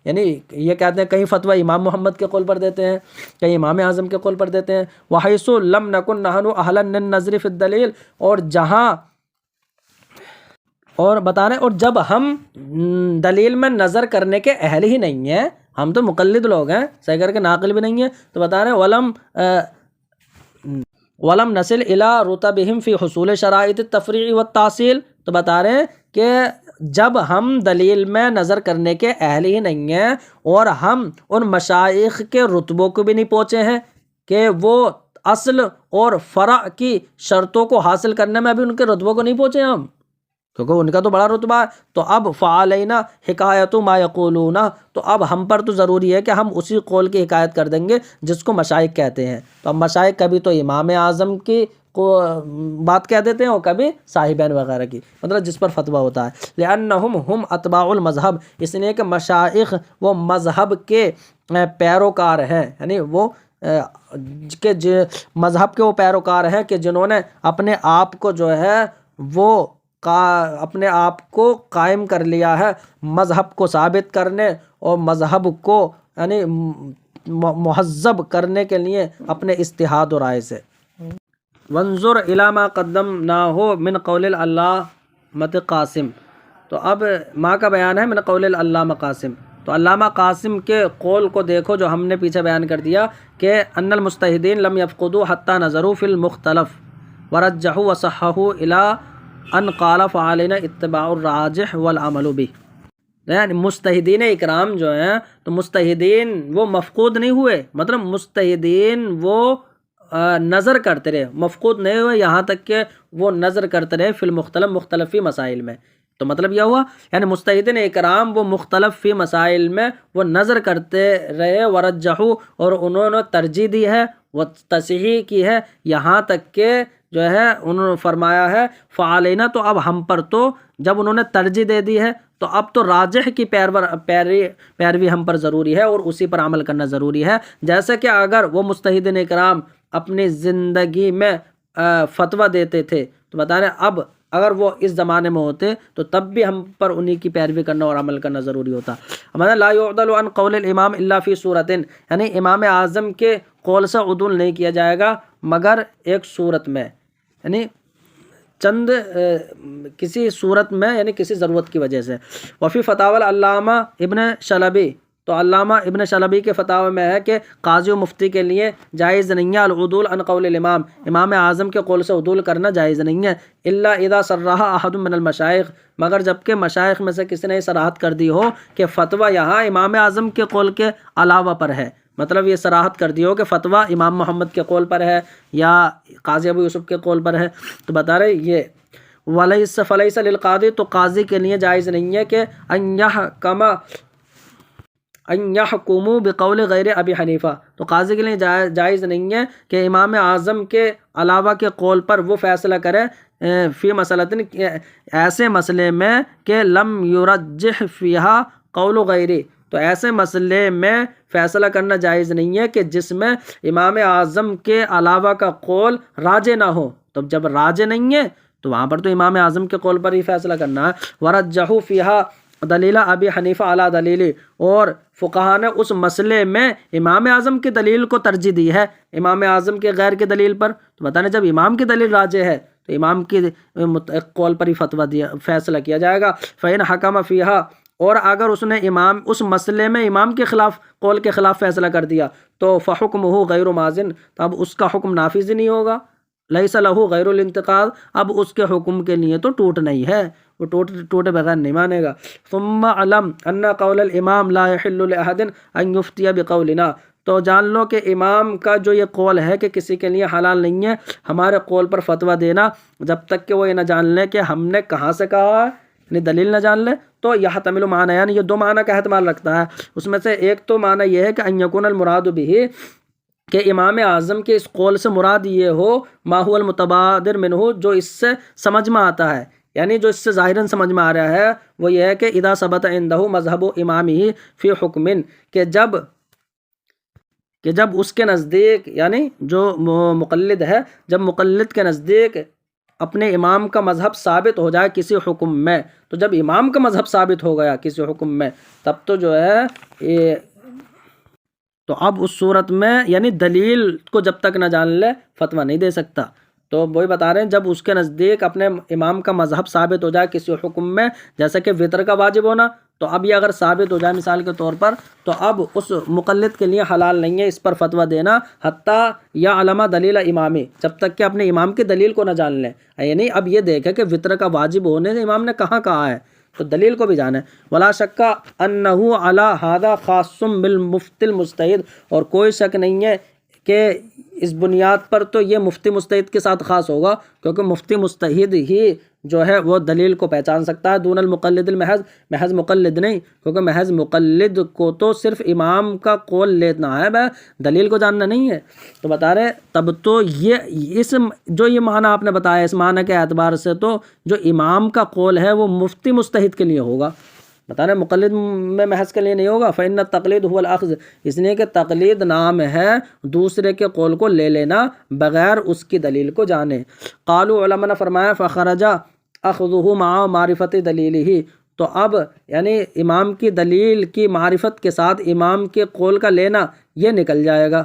یعنی یہ کہتے ہیں کہیں فتویٰ امام محمد کے قول پر دیتے ہیں، کہیں امام اعظم کے قول پر دیتے ہیں. وحیث لم نکن نحن اہلا للنظر فی الدلیل، اور جہاں اور بتا رہے ہیں اور جب ہم دلیل میں نظر کرنے کے اہل ہی نہیں ہیں، ہم تو مقلد لوگ ہیں، صحیح کر کے ناقل بھی نہیں ہیں. تو بتا رہے ہیں ولم نصل الی رتبہم فی حصول شرائط التفریع والتحصیل. تو بتا رہے ہیں کہ جب ہم دلیل میں نظر کرنے کے اہل ہی نہیں ہیں اور ہم ان مشائخ کے رتبوں کو بھی نہیں پہنچے ہیں کہ وہ اصل اور فرع کی شرطوں کو حاصل کرنے میں ابھی ان کے رتبوں کو نہیں پہنچے ہم. کیونکہ ان کا تو بڑا رتبہ ہے. تو اب فعلینا حکایت ما یقولون، تو اب ہم پر تو ضروری ہے کہ ہم اسی قول کی حکایت کر دیں گے جس کو مشائخ کہتے ہیں. تو اب مشائخ کبھی تو امام اعظم کی کو بات کہہ دیتے ہیں اور کبھی صاحبین وغیرہ کی، مطلب جس پر فتویٰ ہوتا ہے. لأنہم ہم اتباع المذہب، اس لیے کہ مشائخ وہ مذہب کے پیروکار ہیں، یعنی وہ کہ مذہب کے وہ پیروکار ہیں کہ جنہوں نے اپنے آپ کو جو ہے وہ اپنے آپ کو قائم کر لیا ہے مذہب کو ثابت کرنے اور مذہب کو یعنی مہذب کرنے کے لیے اپنے اجتہاد و رائے سے. وانظر الی ما قدمناہ من قول العلامۃ قاسم، تو اب ما کا بیان ہے من قول العلامہ قاسم. تو علامہ قاسم کے قول کو دیکھو جو ہم نے پیچھے بیان کر دیا کہ ان المجتہدین لم یفقدوا حتی نظروا فی المختلف ورجحوا وصححوا الی ان قال فعلینا اتباع الراجح والعمل به. یعنی مجتہدین اکرام جو ہیں تو مجتہدین وہ مفقود نہیں ہوئے، مطلب مجتہدین وہ نظر کرتے رہے، مفقود نہیں ہوئے، یہاں تک کہ وہ نظر کرتے رہے فی المختلف مختلفی مسائل میں. تو مطلب یہ ہوا یعنی مجتہدین اکرام وہ مختلف فی مسائل میں وہ نظر کرتے رہے، ورجحو اور انہوں نے ترجیح دی ہے، وہ تصحیح کی ہے، یہاں تک کہ جو ہے انہوں نے فرمایا ہے فعلینا، تو اب ہم پر تو جب انہوں نے ترجیح دے دی ہے تو اب تو راجح کی پیروی ہم پر ضروری ہے اور اسی پر عمل کرنا ضروری ہے. جیسے کہ اگر وہ مجتہدین اکرام اپنی زندگی میں فتویٰ دیتے تھے تو بتا رہے اب اگر وہ اس زمانے میں ہوتے تو تب بھی ہم پر انہی کی پیروی کرنا اور عمل کرنا ضروری ہوتا. لا يعدل عن قول الامام الا فی صورت، یعنی امام اعظم کے قول سے عدول نہیں کیا جائے گا مگر ایک صورت میں، یعنی چند کسی صورت میں، یعنی کسی ضرورت کی وجہ سے. وفی فتاوی علامہ ابن شلبی، تو علامہ ابن شلبی کے فتاوی میں ہے کہ قاضی و مفتی کے لیے جائز نہیں ہے العدول عن قول الامام، امام اعظم کے قول سے عدول کرنا جائز نہیں ہے. الا اذا صرح احد من المشائخ، مگر جب کہ مشائخ میں سے کسی نے صراحت کر دی ہو کہ فتویٰ یہاں امام اعظم کے قول کے علاوہ پر ہے، مطلب یہ صراحت کر دی ہو کہ فتویٰ امام محمد کے قول پر ہے یا قاضی ابو یوسف کے قول پر ہے. تو بتا رہے یہ ولیس فلیس للقاضی، تو قاضی کے لیے جائز نہیں ہے کہ ان یحکموا بقول غیر ابی حنیفہ، تو قاضی کے لیے جائز نہیں ہے کہ امام اعظم کے علاوہ کے قول پر وہ فیصلہ کرے فی مسئلۃ، ایسے مسئلے میں کہ لم یرجح فیہا قول غیری، تو ایسے مسئلے میں فیصلہ کرنا جائز نہیں ہے کہ جس میں امام اعظم کے علاوہ کا قول راجح نہ ہو. تو جب راجح نہیں ہے تو وہاں پر تو امام اعظم کے قول پر ہی فیصلہ کرنا ہے. ورجحوا فیہا دلیل ابی حنیفہ علی دلیل، اور فقہا نے اس مسئلے میں امام اعظم کی دلیل کو ترجیح دی ہے امام اعظم کے غیر کی دلیل پر. تو بتانے جب امام کی دلیل راجح ہے تو امام کی قول پر ہی فتویٰ فیصلہ کیا جائے گا. فإن حکم فیہا، اور اگر اس نے امام اس مسئلے میں امام کے خلاف قول کے خلاف فیصلہ کر دیا تو فحکمہ غیر ماضٍ، تو اب اس کا حکم نافذ نہیں ہوگا. لیس لہ غیر الانتقاض، اب اس کے حکم کے لیے تو ٹوٹ نہیں ہے، وہ ٹوٹے بغیر نہیں مانے گا. ثم علم ان قول الامام لا يحل لاحد ان يفتي بقولنا، تو جان لو کہ امام کا جو یہ قول ہے کہ کسی کے لیے حلال نہیں ہے ہمارے قول پر فتویٰ دینا جب تک کہ وہ یہ نہ جان لے کہ ہم نے کہاں سے کہا ہے، یعنی دلیل نہ جان لے. تو یحتمل معنی، یعنی یہ دو معنی کا احتمال رکھتا ہے. اس میں سے ایک تو معنی یہ ہے کہ ان یکون المراد به، کہ امام اعظم کے اس قول سے مراد یہ ہو ما هو المتبادر منہ، جو اس سے سمجھ میں آتا ہے، یعنی جو اس سے ظاہراً سمجھ میں آ رہا ہے وہ یہ ہے کہ اذا ثبت عنده مذہب امامہ فی حکم، کہ جب اس کے نزدیک، یعنی جو مقلد ہے، جب مقلد کے نزدیک اپنے امام کا مذہب ثابت ہو جائے کسی حکم میں، تو جب امام کا مذہب ثابت ہو گیا کسی حکم میں تب تو جو ہے تو اب اس صورت میں یعنی دلیل کو جب تک نہ جان لے فتویٰ نہیں دے سکتا. تو وہی بتا رہے ہیں جب اس کے نزدیک اپنے امام کا مذہب ثابت ہو جائے کسی حکم میں، جیسے کہ وطر کا واجب ہونا، تو اب یہ اگر ثابت ہو جائے مثال کے طور پر تو اب اس مقلد کے لیے حلال نہیں ہے اس پر فتویٰ دینا حتیٰ یا علامہ دلیل امامی، جب تک کہ اپنے امام کی دلیل کو نہ جان لیں. یعنی اب یہ دیکھیں کہ وطر کا واجب ہونے سے امام نے کہاں کہا ہے تو دلیل کو بھی جانے. ولا شک انہ علی ھذا خاص بالمفتی المجتہد، اور کوئی شک نہیں ہے کہ اس بنیاد پر تو یہ مفتی مجتہد کے ساتھ خاص ہوگا، کیونکہ مفتی مجتہد ہی جو ہے وہ دلیل کو پہچان سکتا ہے، دون المقلد المحض، محض مقلد نہیں، کیونکہ محض مقلد کو تو صرف امام کا قول لینا ہے، دلیل کو جاننا نہیں ہے۔ تو بتا رہے تب تو یہ اس جو یہ معنی آپ نے بتایا، اس معنی کے اعتبار سے تو جو امام کا قول ہے وہ مفتی مجتہد کے لیے ہوگا، بتا رہے مقلد میں محض کے لیے نہیں ہوگا۔ فإن التقلید هو الأخذ، اس لیے کہ تقلید نام ہے دوسرے کے قول کو لے لینا بغیر اس کی دلیل کو جانے۔ قالوا، علماء نے فرمایا فخرج اخذہ مع معرفت دلیلہ، تو اب یعنی امام کی دلیل کی معرفت کے ساتھ امام کے قول کا لینا یہ نکل جائے گا،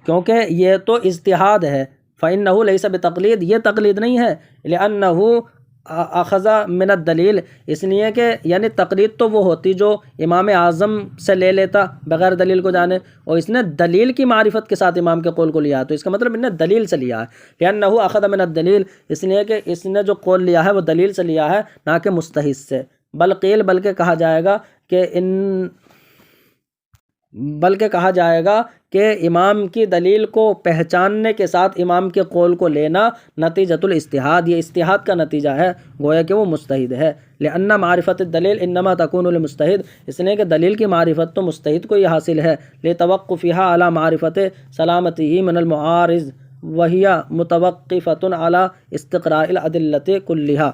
کیونکہ یہ تو اجتہاد ہے۔ فإنہ لیس بتقلید، یہ تقلید نہیں ہے، لأنہ اخذ من الدلیل، اس لیے کہ یعنی تقلید تو وہ ہوتی جو امام اعظم سے لے لیتا بغیر دلیل کو جانے، اور اس نے دلیل کی معرفت کے ساتھ امام کے قول کو لیا، تو اس کا مطلب انہیں دلیل سے لیا ہے۔ لأنہ اخذ من الدلیل، اس لیے کہ اس نے جو قول لیا ہے وہ دلیل سے لیا ہے، نہ کہ مستحض سے۔ بلکہ کہا جائے گا کہ امام کی دلیل کو پہچاننے کے ساتھ امام کے قول کو لینا نتیجۃ الاجتہاد، یہ اجتہاد کا نتیجہ ہے، گویا کہ وہ مجتہد ہے۔ لأن معرفت الدلیل انما تکون للمجتہد، اس لیے کہ دلیل کی معرفت تو مجتہد کو ہی حاصل ہے، لتوقفها علی معرفت سلامتہ من المعارض وہی متوقفۃ علی استقراء الادلۃ کلھا۔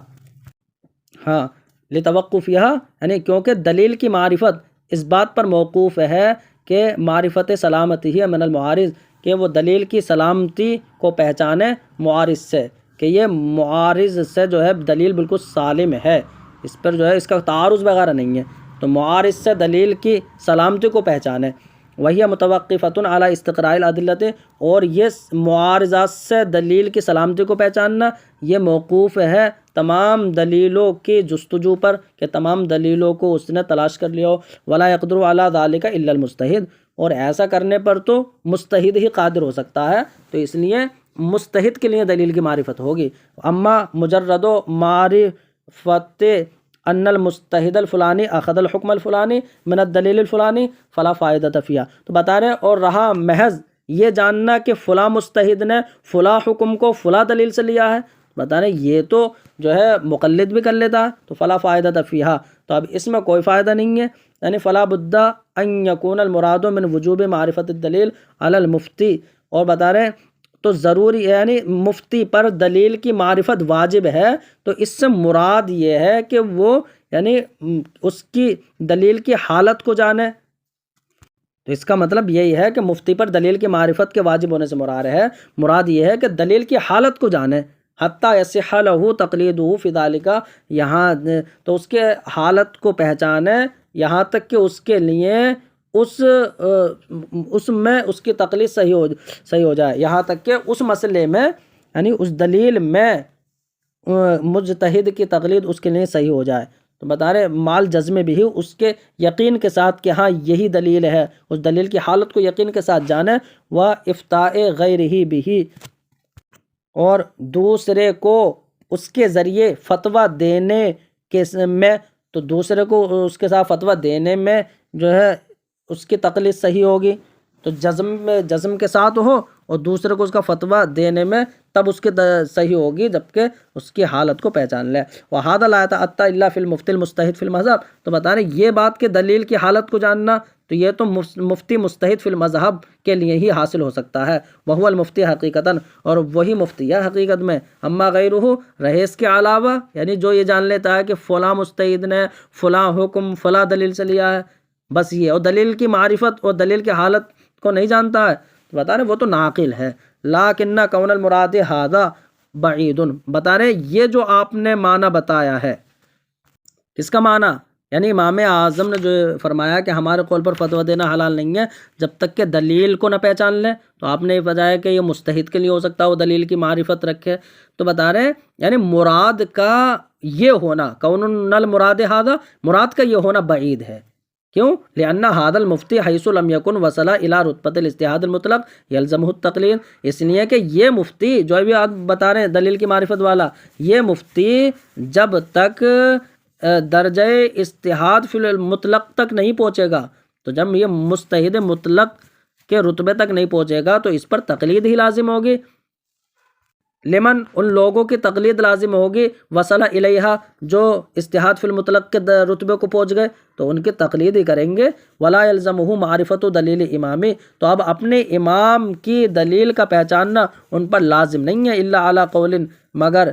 ہاں، لتوقفها یعنی کیونکہ دلیل کی معرفت اس بات پر موقوف ہے کہ معرفت سلامتی من المعارض، کہ وہ دلیل کی سلامتی کو پہچانے معارض سے، کہ یہ معارض سے جو ہے دلیل بالکل سالم ہے، اس پر جو ہے اس کا تعارض وغیرہ نہیں ہے، تو معارض سے دلیل کی سلامتی کو پہچانے۔ وہی متوقفۃ علی استقراء الادلۃ، اور یہ معارضات سے دلیل کی سلامتی کو پہچاننا یہ موقوف ہے تمام دلیلوں کی جستجو پر، کہ تمام دلیلوں کو اس نے تلاش کر لیا ہو۔ ولا يقدر علی ذلک الا المجتہد، اور ایسا کرنے پر تو مجتہد ہی قادر ہو سکتا ہے، تو اس لیے مجتہد کے لیے دلیل کی معرفت ہوگی۔ اما مجرد معرفت ان المجتہد الفلانی اخذ الحکم الفلانی من الدلیل الفلانی فلا فائدۃ فیہا، تو بتا رہے اور رہا محض یہ جاننا کہ فلاں مجتہد نے فلاں حکم کو فلاں دلیل سے لیا ہے، بتا رہے یہ تو جو ہے مقلد بھی کر لیتا ہے، تو فلا فائدۃ فیہا، تو اب اس میں کوئی فائدہ نہیں ہے، یعنی فلا بد ان یکون المراد من وجوب معرفت الدلیل علی المفتی، اور بتا رہے تو ضروری یعنی مفتی پر دلیل کی معرفت واجب ہے، تو اس سے مراد یہ ہے کہ وہ یعنی اس کی دلیل کی حالت کو جانے، تو اس کا مطلب یہی ہے کہ مفتی پر دلیل کی معرفت کے واجب ہونے سے مراد یہ ہے کہ دلیل کی حالت کو جانے، حتیٰ یصح لہ تقلیدہ فی ذلک، یہاں تو اس کے حالت کو پہچانے یہاں تک کہ اس کے لیے اس میں اس کی تقلید صحیح ہو جائے، یہاں تک کہ اس مسئلے میں یعنی اس دلیل میں مجتہد کی تقلید اس کے لیے صحیح ہو جائے، تو بتا رہے مال جزم بھی اس کے یقین کے ساتھ کہ ہاں یہی دلیل ہے، اس دلیل کی حالت کو یقین کے ساتھ جانے، و افتاء غیرہ بھی، اور دوسرے کو اس کے ذریعے فتویٰ دینے کے میں، تو دوسرے کو اس کے ساتھ فتویٰ دینے میں جو ہے اس کی تقلید صحیح ہوگی، تو جزم کے ساتھ ہو اور دوسرے کو اس کا فتویٰ دینے میں تب اس کی صحیح ہوگی جبکہ اس کی حالت کو پہچان لے۔ وَهَذَا لَا يَتَأَتَّى إِلَّا فِي الْمُفْتِي الْمُجْتَهِدِ فِي الْمَذْهَبِ، تو بتا رہے یہ بات کہ دلیل کی حالت کو جاننا تو یہ تو مفتی مجتہد فی المذہب کے لیے ہی حاصل ہو سکتا ہے، وَهُوَ الْمُفْتِي حقیقتاً، اور وہی مفتی ہے حقیقت میں، اما غیرہ، رہے اس کے علاوہ یعنی جو یہ جان لیتا ہے کہ فلاں مجتہد نے فلاں حکم فلاں دلیل سے لیا ہے، بس یہ، اور دلیل کی معرفت اور دلیل کی حالت کو نہیں جانتا ہے، تو بتا رہے وہ تو ناقل ہے۔ لیکن کون المراد ھذا بعید، بتا رہے یہ جو آپ نے معنی بتایا ہے، اس کا معنی یعنی امام اعظم نے جو فرمایا کہ ہمارے قول پر فتویٰ دینا حلال نہیں ہے جب تک کہ دلیل کو نہ پہچان لیں، تو آپ نے یہ بتایا کہ یہ مجتہد کے لیے ہو سکتا ہے وہ دلیل کی معرفت رکھے، تو بتا رہے یعنی مراد کا یہ ہونا، کون المراد ھذا، مراد کا یہ ہونا بعید ہے، کیوں؟ لأن هذا المفتی حیث لم یکن وصل الى رتبۃ الاجتہاد المطلق یلزمہ التقلید، اس لیے کہ یہ مفتی جو بھی آپ بتا رہے ہیں دلیل کی معرفت والا، یہ مفتی جب تک درجہ اجتہاد فی المطلق تک نہیں پہنچے گا، تو جب یہ مجتہد مطلق کے رتبے تک نہیں پہنچے گا تو اس پر تقلید ہی لازم ہوگی۔ لمن ان لوگوں کی تقلید لازم ہوگی وصل الیہا جو اجتہاد فی المطلق کے رتبے کو پہنچ گئے تو ان کی تقلید ہی کریں گے۔ ولا یلزمہ معرفت دلیل امامی، تو اب اپنے امام کی دلیل کا پہچاننا ان پر لازم نہیں ہے، الا علی قول، مگر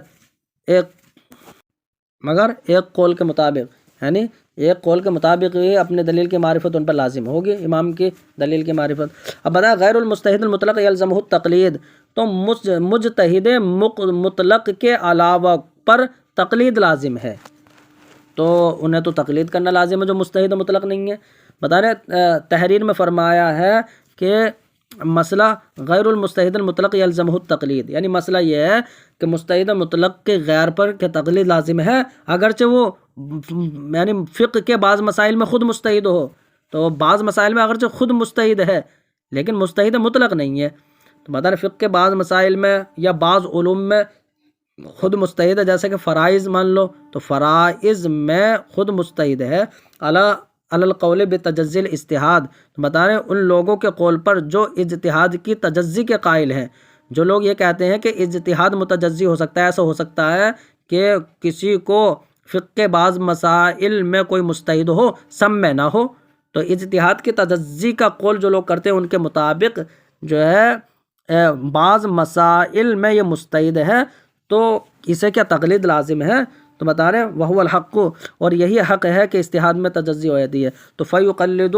ایک قول کے مطابق، یعنی ایک قول کے مطابق ہی اپنے دلیل کی معرفت ان پر لازم ہوگی، امام کی دلیل کی معرفت۔ اب بتائیں غیر المجتہد المطلق یلزمہ التقلید، تو مجتہد مطلق کے علاوہ پر تقلید لازم ہے، تو انہیں تو تقلید کرنا لازم ہے جو مجتہد مطلق نہیں ہے۔ بتا رہے تحریر میں فرمایا ہے کہ مسئلہ غیر المجتہد المطلق یلزمہ التقلید، یعنی مسئلہ یہ ہے کہ مجتہد مطلق کے غیر پر کہ تقلید لازم ہے، اگرچہ وہ یعنی فقہ کے بعض مسائل میں خود مجتہد ہو، تو بعض مسائل میں اگرچہ خود مجتہد ہے لیکن مجتہد مطلق نہیں ہے۔ تو بتا رہے فقہ کے بعض مسائل میں یا بعض علوم میں خود مجتہد ہے، جیسے کہ فرائض مان لو، تو فرائض میں خود مجتہد ہے، علی القول بتجزی الاجتہاد، تو بتا رہے ان لوگوں کے قول پر جو اجتہاد کی تجزی کے قائل ہیں، جو لوگ یہ کہتے ہیں کہ اجتہاد متجزی ہو سکتا ہے، ایسا ہو سکتا ہے کہ کسی کو فقہ کے بعض مسائل میں کوئی مجتہد ہو سب میں نہ ہو، تو اجتہاد کی تجزی کا قول جو لوگ کرتے ہیں ان کے مطابق جو ہے بعض مسائل میں یہ مجتہد ہے تو اسے کیا تقلید لازم ہے۔ تو بتا رہے ہیں وہو الحق، اور یہی حق ہے کہ اجتہاد میں تجزی ہو جاتی ہے، تو فیقلد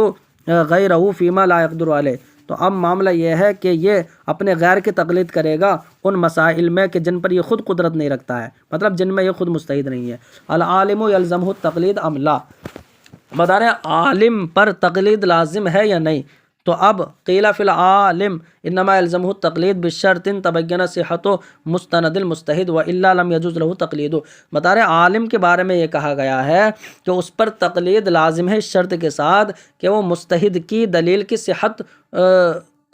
غیرہ فیما لا یقدر علیہ، تو اب معاملہ یہ ہے کہ یہ اپنے غیر کی تقلید کرے گا ان مسائل میں کہ جن پر یہ خود قدرت نہیں رکھتا ہے، مطلب جن میں یہ خود مجتہد نہیں ہے۔ العالم یلزمہ التقلید ام لا، بتا رہے ہیں عالم پر تقلید لازم ہے یا نہیں، تو اب قیل فی العالم انما یلزمہ التقلید بشرط تبین صحت مستند المجتہد والا لم یجوز لہ تقلید، بتا رہے عالم کے بارے میں یہ کہا گیا ہے کہ اس پر تقلید لازم ہے اس شرط کے ساتھ کہ وہ مجتہد کی دلیل کی صحت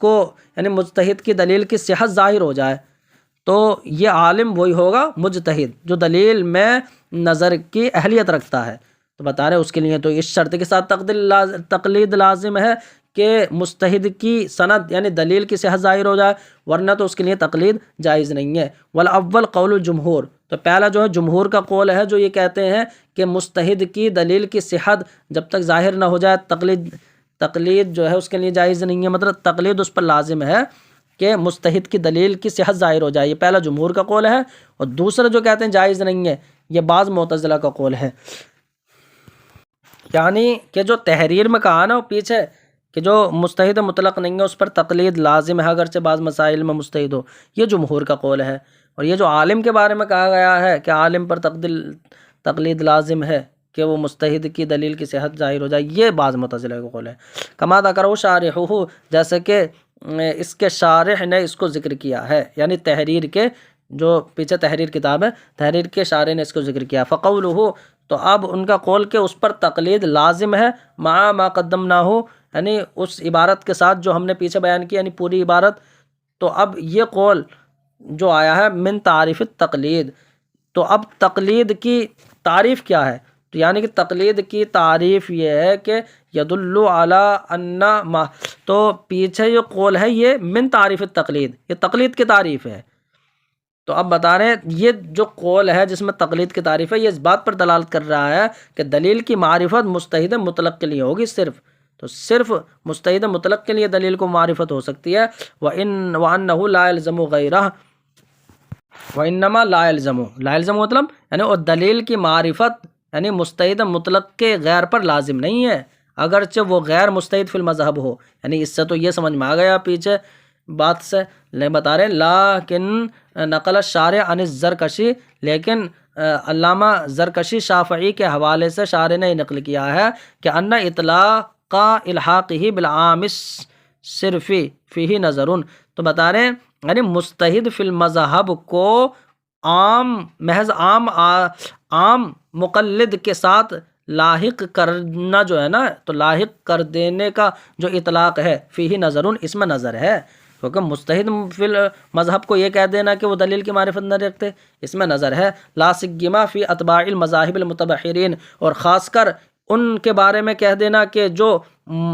کو، یعنی مجتہد کی دلیل کی صحت ظاہر ہو جائے، تو یہ عالم وہی ہوگا مجتہد جو دلیل میں نظر کی اہلیت رکھتا ہے، تو بتا رہے اس کے لیے تو اس شرط کے ساتھ تقلید لازم ہے کہ مجتہد کی سند یعنی دلیل کی صحت ظاہر ہو جائے، ورنہ تو اس کے لیے تقلید جائز نہیں ہے۔ والاول قول الجمہور، تو پہلا جو ہے جمہور کا قول ہے جو یہ کہتے ہیں کہ مجتہد کی دلیل کی صحت جب تک ظاہر نہ ہو جائے تقلید جو ہے اس کے لیے جائز نہیں ہے، مطلب تقلید اس پر لازم ہے کہ مجتہد کی دلیل کی صحت ظاہر ہو جائے، یہ پہلا جمہور کا قول ہے، اور دوسرا جو کہتے ہیں جائز نہیں ہے یہ بعض معتزلہ کا قول ہے، یعنی کہ جو تحریر میں کہا نا پیچھے کہ جو مجتہد مطلق نہیں ہے اس پر تقلید لازم ہے اگرچہ بعض مسائل میں مجتہد ہو، یہ جمہور کا قول ہے، اور یہ جو عالم کے بارے میں کہا گیا ہے کہ عالم پر تقلید لازم ہے کہ وہ مجتہد کی دلیل کی صحت ظاہر ہو جائے، یہ بعض معتزلہ کا قول ہے۔ کما ذکرہ شارحہ، جیسے کہ اس کے شارح نے اس کو ذکر کیا ہے، یعنی تحریر کے جو پیچھے تحریر کتاب ہے تحریر کے شارح نے اس کو ذکر کیا، فقولہ، تو اب ان کا قول کہ اس پر تقلید لازم ہے مع ما قدمناہ، یعنی اس عبارت کے ساتھ جو ہم نے پیچھے بیان کی، یعنی پوری عبارت، تو اب یہ قول جو آیا ہے من تعریف التقلید، تو اب تقلید کی تعریف کیا ہے، تو یعنی کہ تقلید کی تعریف یہ ہے کہ یدل علی ان ما، تو پیچھے یہ قول ہے یہ من تعریف التقلید، یہ تقلید کی تعریف ہے، تو اب بتا رہے ہیں یہ جو قول ہے جس میں تقلید کی تعریف ہے یہ اس بات پر دلالت کر رہا ہے کہ دلیل کی معرفت مجتہد مطلق کے لیے ہوگی صرف، تو صرف مجتہد مطلق کے لیے دلیل کو معرفت ہو سکتی ہے، وَأَنَّهُ لَا يَلْزَمُ غَيْرَهُ، وَإِنَّمَا لَا يَلْزَمُ، لا يلزم مطلب یعنی اور دلیل کی معرفت یعنی مجتہد مطلق کے غیر پر لازم نہیں ہے اگرچہ وہ غیر مجتہد فی المذہب ہو، یعنی اس سے تو یہ سمجھ میں آ گیا پیچھے بات سے، لے بتا رہے ہیں لیکن نقل الشارع عن الزرکشی، لیکن علامہ زرکشی شافعی کے حوالے سے شارع نے نقل کیا ہے کہ ان اطلاق الحاقہ بالعام صرفی فیہ نظر، تو بتا رہے ہیں یعنی مجتہد فی المذہب کو محض عام مقلد کے ساتھ لاحق کرنا جو ہے نا، تو لاحق کر دینے کا جو اطلاق ہے فیہ نظر، اس میں نظر ہے، کیونکہ مجتہد فی المذہب کو یہ کہہ دینا کہ وہ دلیل کی معرفت نہ رکھتے، اس میں نظر ہے، لا سیما فی اتباع المذاہب المتبحرین، اور خاص کر ان کے بارے میں کہہ دینا کہ جو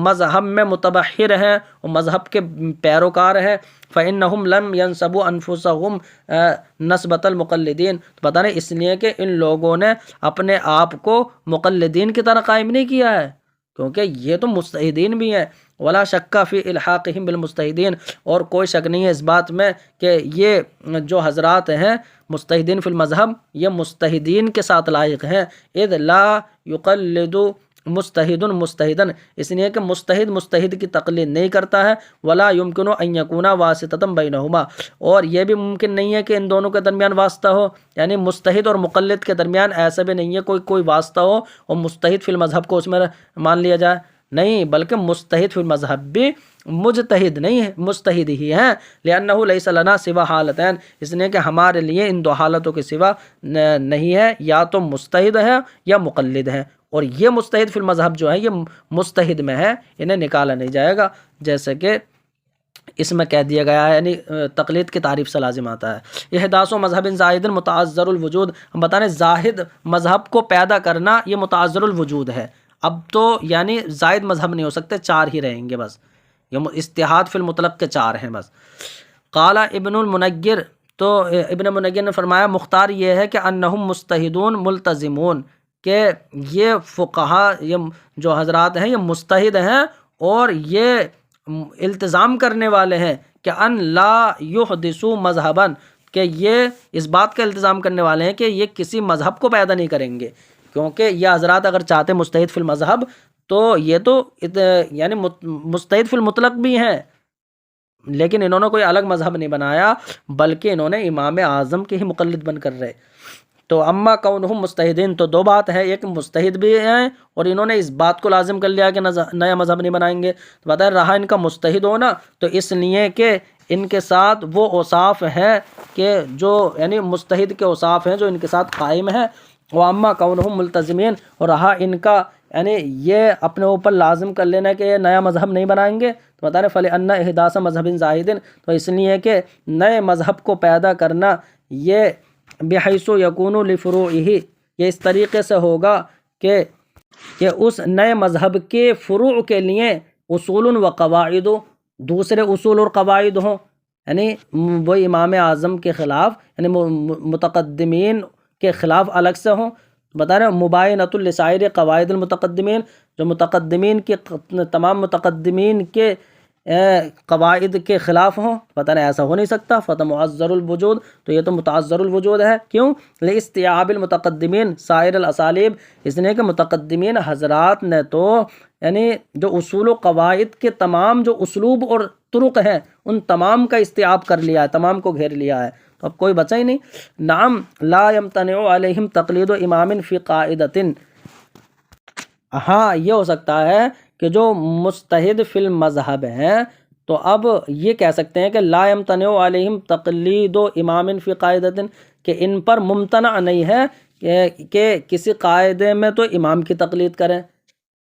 مذہب میں متبحر ہیں اور مذہب کے پیروکار ہیں، فإنہم لم ینسبوا انفسہم نسبۃ المقلدین، تو بتا رہے اس لیے کہ ان لوگوں نے اپنے آپ کو مقلدین کی طرح قائم نہیں کیا ہے، کیونکہ یہ تو مجتہدین بھی ہیں۔ ولا شک فی الحاقہم بالمجتہدین، اور کوئی شک نہیں ہے اس بات میں کہ یہ جو حضرات ہیں مجتہدین فی المذہب یہ مجتہدین کے ساتھ لائق ہیں۔ اذ لا یقلد مجتہد مجتہدن، اس لیے کہ مجتہد مجتہد کی تقلید نہیں کرتا ہے۔ ولا یمکن ان یکون واسطۃ بینہما، اور یہ بھی ممکن نہیں ہے کہ ان دونوں کے درمیان واسطہ ہو، یعنی مجتہد اور مقلد کے درمیان ایسا بھی نہیں ہے کوئی واسطہ ہو اور مجتہد فی المذہب کو اس میں مان لیا جائے، نہیں، بلکہ مجتہد فی المذہب بھی مجتہد نہیں ہے، مجتہد ہی ہیں۔ لأنہ لیس لنا سوا حالتین، اس لیے کہ ہمارے لیے ان دو حالتوں کے سوا نہیں ہے، یا تو مجتہد ہے یا مقلد ہے، اور یہ مجتہد فی المذہب جو ہے یہ مجتہد میں ہے، انہیں نکالا نہیں جائے گا، جیسے کہ اس میں کہہ دیا گیا ہے، یعنی تقلید کی تعریف سے لازم آتا ہے۔ احداث و مذہب زاہد متعذر الوجود، ہم بتا رہے زاہد مذہب کو پیدا کرنا یہ متعذر الوجود ہے، اب تو یعنی زائد مذہب نہیں ہو سکتے، چار ہی رہیں گے بس، یہ استحاد فی المطلق کے چار ہیں بس۔ قال ابن المنیر، تو ابن منیر نے فرمایا مختار یہ ہے کہ انہم مجتہدون ملتزمون، کہ یہ فقہا یہ جو حضرات ہیں یہ مجتہد ہیں اور یہ التزام کرنے والے ہیں کہ ان لا یحدثوا مذہبا، کہ یہ اس بات کا التزام کرنے والے ہیں کہ یہ کسی مذہب کو پیدا نہیں کریں گے، کیونکہ یہ حضرات اگر چاہتے مجتہد فی المذہب تو یہ تو یعنی مجتہد فی المطلق بھی ہیں، لیکن انہوں نے کوئی الگ مذہب نہیں بنایا بلکہ انہوں نے امام اعظم کے ہی مقلد بن کر رہے۔ تو اما کونہم مجتہدین، تو دو بات ہے، ایک مجتہد بھی ہیں اور انہوں نے اس بات کو لازم کر لیا کہ نیا مذہب نہیں بنائیں گے، تو بتائیں رہا ان کا مجتہد ہونا تو اس لیے کہ ان کے ساتھ وہ اوصاف ہیں کہ جو یعنی مجتہد کے اوصاف ہیں جو ان کے ساتھ قائم ہیں۔ واما کونہم ملتزمین، اور رہا ان کا یعنی یہ اپنے اوپر لازم کر لینا کہ یہ نیا مذہب نہیں بنائیں گے، تو بتا رہے فلأن احداث مذہب زاہد، تو اس لیے کہ نئے مذہب کو پیدا کرنا یہ بحیث یکون لفروعہ، یہ اس طریقے سے ہوگا کہ اس نئے مذہب کے فروع کے لیے اصول و قواعد، دوسرے اصول اور قواعد ہوں، یعنی وہ امام اعظم کے خلاف یعنی متقدمین کے خلاف الگ سے ہوں، بتا رہے مباینۃ لسائر قواعد المتقدمین، جو متقدمین کے تمام متقدمین کے قواعد کے خلاف ہوں، پتہ نہیں ایسا ہو نہیں سکتا، فتح معذر الوجود، تو یہ تو متعذر الوجود ہے، کیوں؟ لاستیعاب المتقدمین سائر الاسالیب، اس لیے کہ متقدمین حضرات نے تو یعنی جو اصول و قواعد کے تمام جو اسلوب اور طرق ہیں ان تمام کا استیعاب کر لیا ہے، تمام کو گھیر لیا ہے، تو اب کوئی بچا ہی نہیں۔ نعم لا یمتنع علیہم تقلید امام فی قاعدۃ، ہاں یہ ہو سکتا ہے کہ جو مجتہد فی المذہب ہیں تو اب یہ کہہ سکتے ہیں کہ لا یمتنع علیہم تقلید امام فی قاعدۃ، کہ ان پر ممتنع نہیں ہے کہ کسی قاعدے میں تو امام کی تقلید کریں،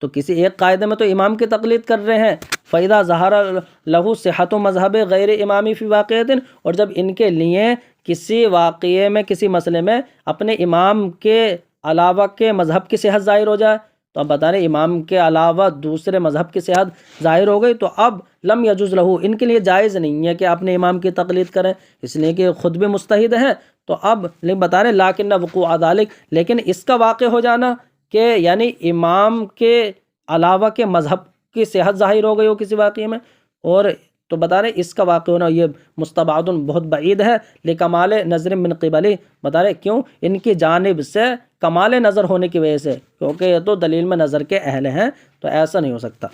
تو کسی ایک قاعدے میں تو امام کی تقلید کر رہے ہیں۔ فَإِذَا ظَهَرَ لَهُ صِحَّةُ مَذْهَبِ غَيْرِ امامی فی واقعۃ، اور جب ان کے لیے کسی واقعے میں کسی مسئلے میں اپنے امام کے علاوہ کے مذہب کی صحت ظاہر ہو جائے، تو اب بتا رہے امام کے علاوہ دوسرے مذہب کی صحت ظاہر ہو گئی، تو اب لم یجوز لہو، ان کے لیے جائز نہیں ہے کہ اپنے امام کی تقلید کریں، اس لیے کہ خود بھی مجتہد ہیں، تو اب بتا رہے لیکن وقوع ذلک، لیکن اس کا واقع ہو جانا کہ یعنی امام کے علاوہ کے مذہب کی صحت ظاہر ہو گئی ہو کسی واقعے میں، اور تو بتا رہے اس کا واقع ہونا یہ مستبعد بہت بعید ہے، لکمال نظر من قبلی، بتا رہے کیوں؟ ان کی جانب سے کمال نظر ہونے کی وجہ سے، کیونکہ یہ تو دلیل میں نظر کے اہل ہیں، تو ایسا نہیں ہو سکتا۔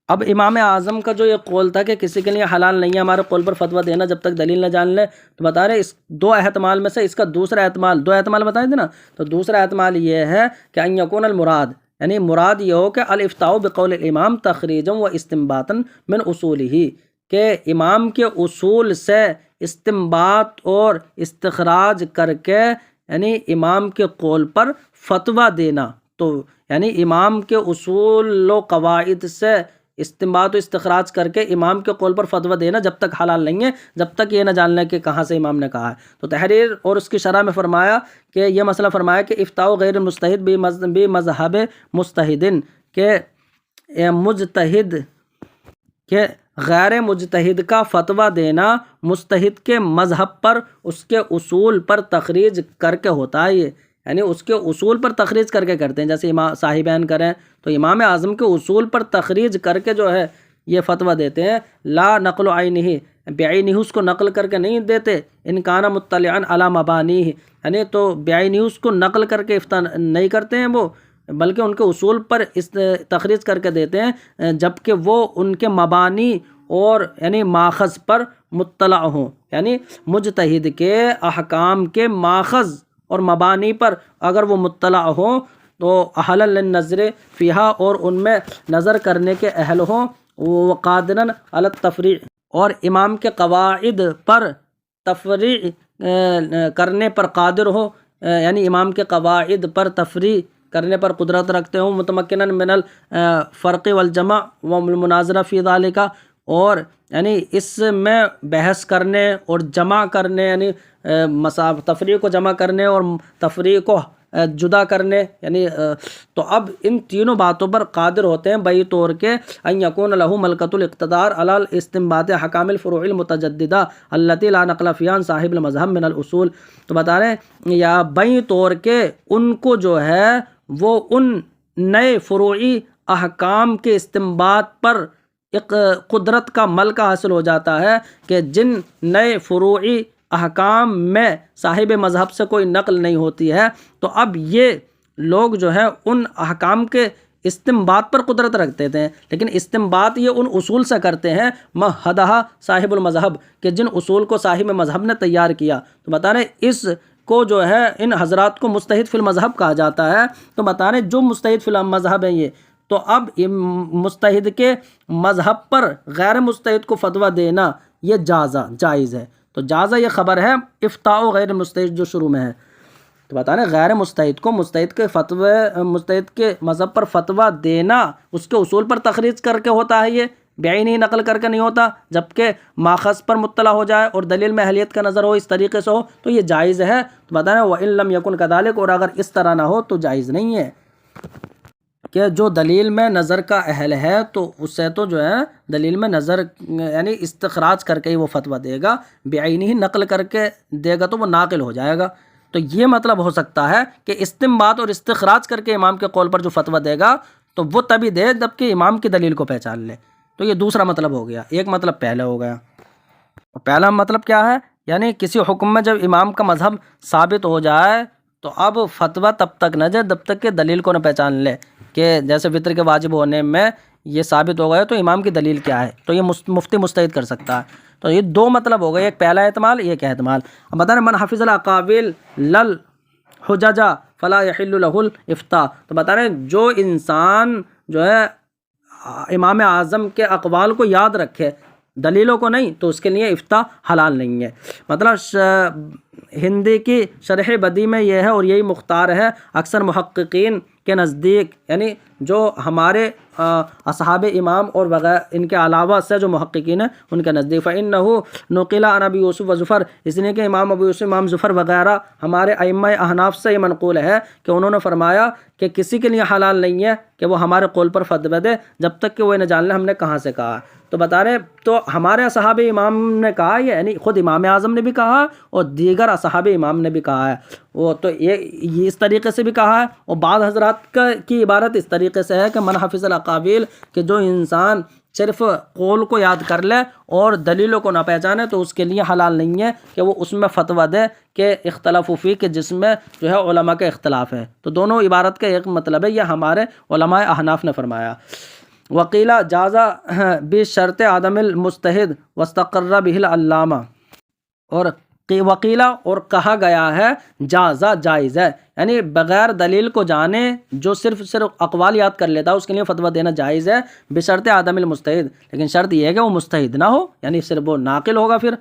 اب امام اعظم کا جو یہ قول تھا کہ کسی کے لیے حلال نہیں ہے ہمارے قول پر فتویٰ دینا جب تک دلیل نہ جان لے، تو بتا رہے اس دو احتمال میں سے اس کا دوسرا احتمال، دو احتمال بتائے تھے نا، تو دوسرا احتمال یہ ہے کہ ان یکون المراد، یعنی مراد یہ ہو کہ الافتاء بقول الامام تخریجا و استنباطا من اصولہ، کہ امام کے اصول سے استنباط اور استخراج کر کے یعنی امام کے قول پر فتویٰ دینا، تو یعنی امام کے اصول و قواعد سے استنباط و استخراج کر کے امام کے قول پر فتویٰ دینا جب تک حلال نہیں ہے جب تک یہ نہ جاننا کہ کہاں سے امام نے کہا ہے۔ تو تحریر اور اس کی شرح میں فرمایا کہ یہ مسئلہ فرمایا کہ افتاء غیر مجتہد بھی مذہب مجتہدن کہ مجتہد کہ غیر مجتہد کا فتویٰ دینا مجتہد کے مذہب پر اس کے اصول پر تخریج کر کے ہوتا ہے، یہ یعنی اس کے اصول پر تخریج کر کے کرتے ہیں، جیسے امام صاحبین کریں تو امام اعظم کے اصول پر تخریج کر کے جو ہے یہ فتویٰ دیتے ہیں۔ لا نقل عینہ بعینہ اس کو نقل کر کے نہیں دیتے، ان کان مطلعا علی مبانیہ یعنی تو بعینہ اس کو نقل کر کے افتاء نہیں کرتے ہیں وہ، بلکہ ان کے اصول پر تخریج کر کے دیتے ہیں جبکہ وہ ان کے مبانی اور یعنی ماخذ پر مطلع ہوں، یعنی مجتہد کے احکام کے ماخذ اور مبانی پر اگر وہ مطلع ہوں تو اہل للنظر فیہا اور ان میں نظر کرنے کے اہل ہوں، وقادرا علی التفریع اور امام کے قواعد پر تفریع کرنے پر قادر ہو، یعنی امام کے قواعد پر تفریع کرنے پر قدرت رکھتے ہوں، متمکنا من الفرق والجمع والمناظرہ فی ذالک اور یعنی اس میں بحث کرنے اور جمع کرنے یعنی تفریق کو جمع کرنے اور تفریق کو جدا کرنے یعنی تو اب ان تینوں باتوں پر قادر ہوتے ہیں بئی طور کے ان یکون لہ ملکۃ الاقتدار علی الاستنباط حکام الفروع المتجددہ التی لا نقل فیہا عن صاحب المذہب من الاصول، تو بتا رہے ہیں یا بئی طور کے ان کو جو ہے وہ ان نئے فروعی احکام کے استنباط پر ایک قدرت کا ملکہ حاصل ہو جاتا ہے کہ جن نئے فروعی احکام میں صاحب مذہب سے کوئی نقل نہیں ہوتی ہے، تو اب یہ لوگ جو ہے ان احکام کے استنباط پر قدرت رکھتے تھے، لیکن استنباط یہ ان اصول سے کرتے ہیں مہدہ صاحب المذہب کہ جن اصول کو صاحب مذہب نے تیار کیا۔ تو بتا رہے اس کو جو ہے ان حضرات کو مجتہد فی المذہب کہا جاتا ہے، تو بتا رہے جو مجتہد فی المذہب ہیں یہ، تو اب مجتہد کے مذہب پر غیر مجتہد کو فتویٰ دینا یہ جائز ہے۔ تو جازہ یہ خبر ہے افتاء غیر مجتہد جو شروع میں ہے، تو بتا رہے غیر مجتہد کو مجتہد کے مذہب پر فتویٰ دینا اس کے اصول پر تخریج کر کے ہوتا ہے، یہ بعینی نقل کر کے نہیں ہوتا، جبکہ ماخذ پر مطلع ہو جائے اور دلیل میں اہلیت کا نظر ہو اس طریقے سے ہو تو یہ جائز ہے۔ تو بتا رہے وَإِن لَمْ يَكُنْ كَذَلِكَ اور اگر اس طرح نہ ہو تو جائز نہیں ہے کہ جو دلیل میں نظر کا اہل ہے تو اسے تو جو ہے دلیل میں نظر یعنی استخراج کر کے ہی وہ فتویٰ دے گا، بعینی نقل کر کے دے گا تو وہ ناقل ہو جائے گا۔ تو یہ مطلب ہو سکتا ہے کہ استنباط اور استخراج کر کے امام کے قول پر جو فتویٰ دے گا تو وہ تبھی دے جب کہ امام کی دلیل کو پہچان لے۔ تو یہ دوسرا مطلب ہو گیا، ایک مطلب پہلے ہو گیا۔ پہلا مطلب کیا ہے؟ یعنی کسی حکم میں جب امام کا مذہب ثابت ہو جائے تو اب فتویٰ تب تک نہ جائے جب تک کہ دلیل کو نہ پہچان لے، کہ جیسے وطر کے واجب ہونے میں یہ ثابت ہو گیا تو امام کی دلیل کیا ہے، تو یہ مفتی مجتہد کر سکتا ہے۔ تو یہ دو مطلب ہو گئے، ایک پہلا احتمال ایک احتمال۔ اب بتا رہے من حفظ الاقاویل للحجج فلا یحل لہ الافتاء، تو بتا رہے جو انسان جو ہے امام اعظم کے اقوال کو یاد رکھے دلیلوں کو نہیں تو اس کے لیے افتاء حلال نہیں ہے۔ مطلب ہندی کی شرح بدی میں یہ ہے اور یہی مختار ہے اکثر محققین کے نزدیک، یعنی جو ہمارے اصحاب امام اور وغیرہ ان کے علاوہ سے جو محققین ہیں ان کے نزدیک فَإِنَّهُ نُقِلَ عَنْ أَبِي يُوسُف وَزُفَرَ، اس لیے کہ امام ابو یوسف امام ظفر وغیرہ ہمارے ائمہ احناف سے یہ منقول ہے کہ انہوں نے فرمایا کہ کسی کے لیے حلال نہیں ہے کہ وہ ہمارے قول پر فتویٰ دے جب تک کہ وہ نہ جان لے ہم نے کہاں سے کہا۔ تو بتا رہے تو ہمارے اصحاب امام نے کہا، یعنی خود امام اعظم نے بھی کہا اور دیگر اصحاب امام نے بھی کہا ہے، وہ تو یہ اس طریقے سے بھی کہا ہے، اور بعض حضرات کی عبارت اس طریقے سے ہے کہ من حفظ الاقاویل کہ جو انسان صرف قول کو یاد کر لے اور دلیلوں کو نہ پہچانے تو اس کے لیے حلال نہیں ہے کہ وہ اس میں فتویٰ دے کہ اختلاف فی کہ جس میں جو ہے علماء کا اختلاف ہے۔ تو دونوں عبارت کا ایک مطلب ہے، یہ ہمارے علماء احناف نے فرمایا۔ وقیل جازہ بشرط عدم المجتہد واستقر بہ العلامہ، اور وقیلہ اور کہا گیا ہے جازہ جائز ہے، یعنی بغیر دلیل کو جانے جو صرف اقوال یاد کر لیتا ہے اس کے لیے فتویٰ دینا جائز ہے بشرط عدم المجتہد، لیکن شرط یہ ہے کہ وہ مجتہد نہ ہو، یعنی صرف وہ ناقل ہوگا پھر،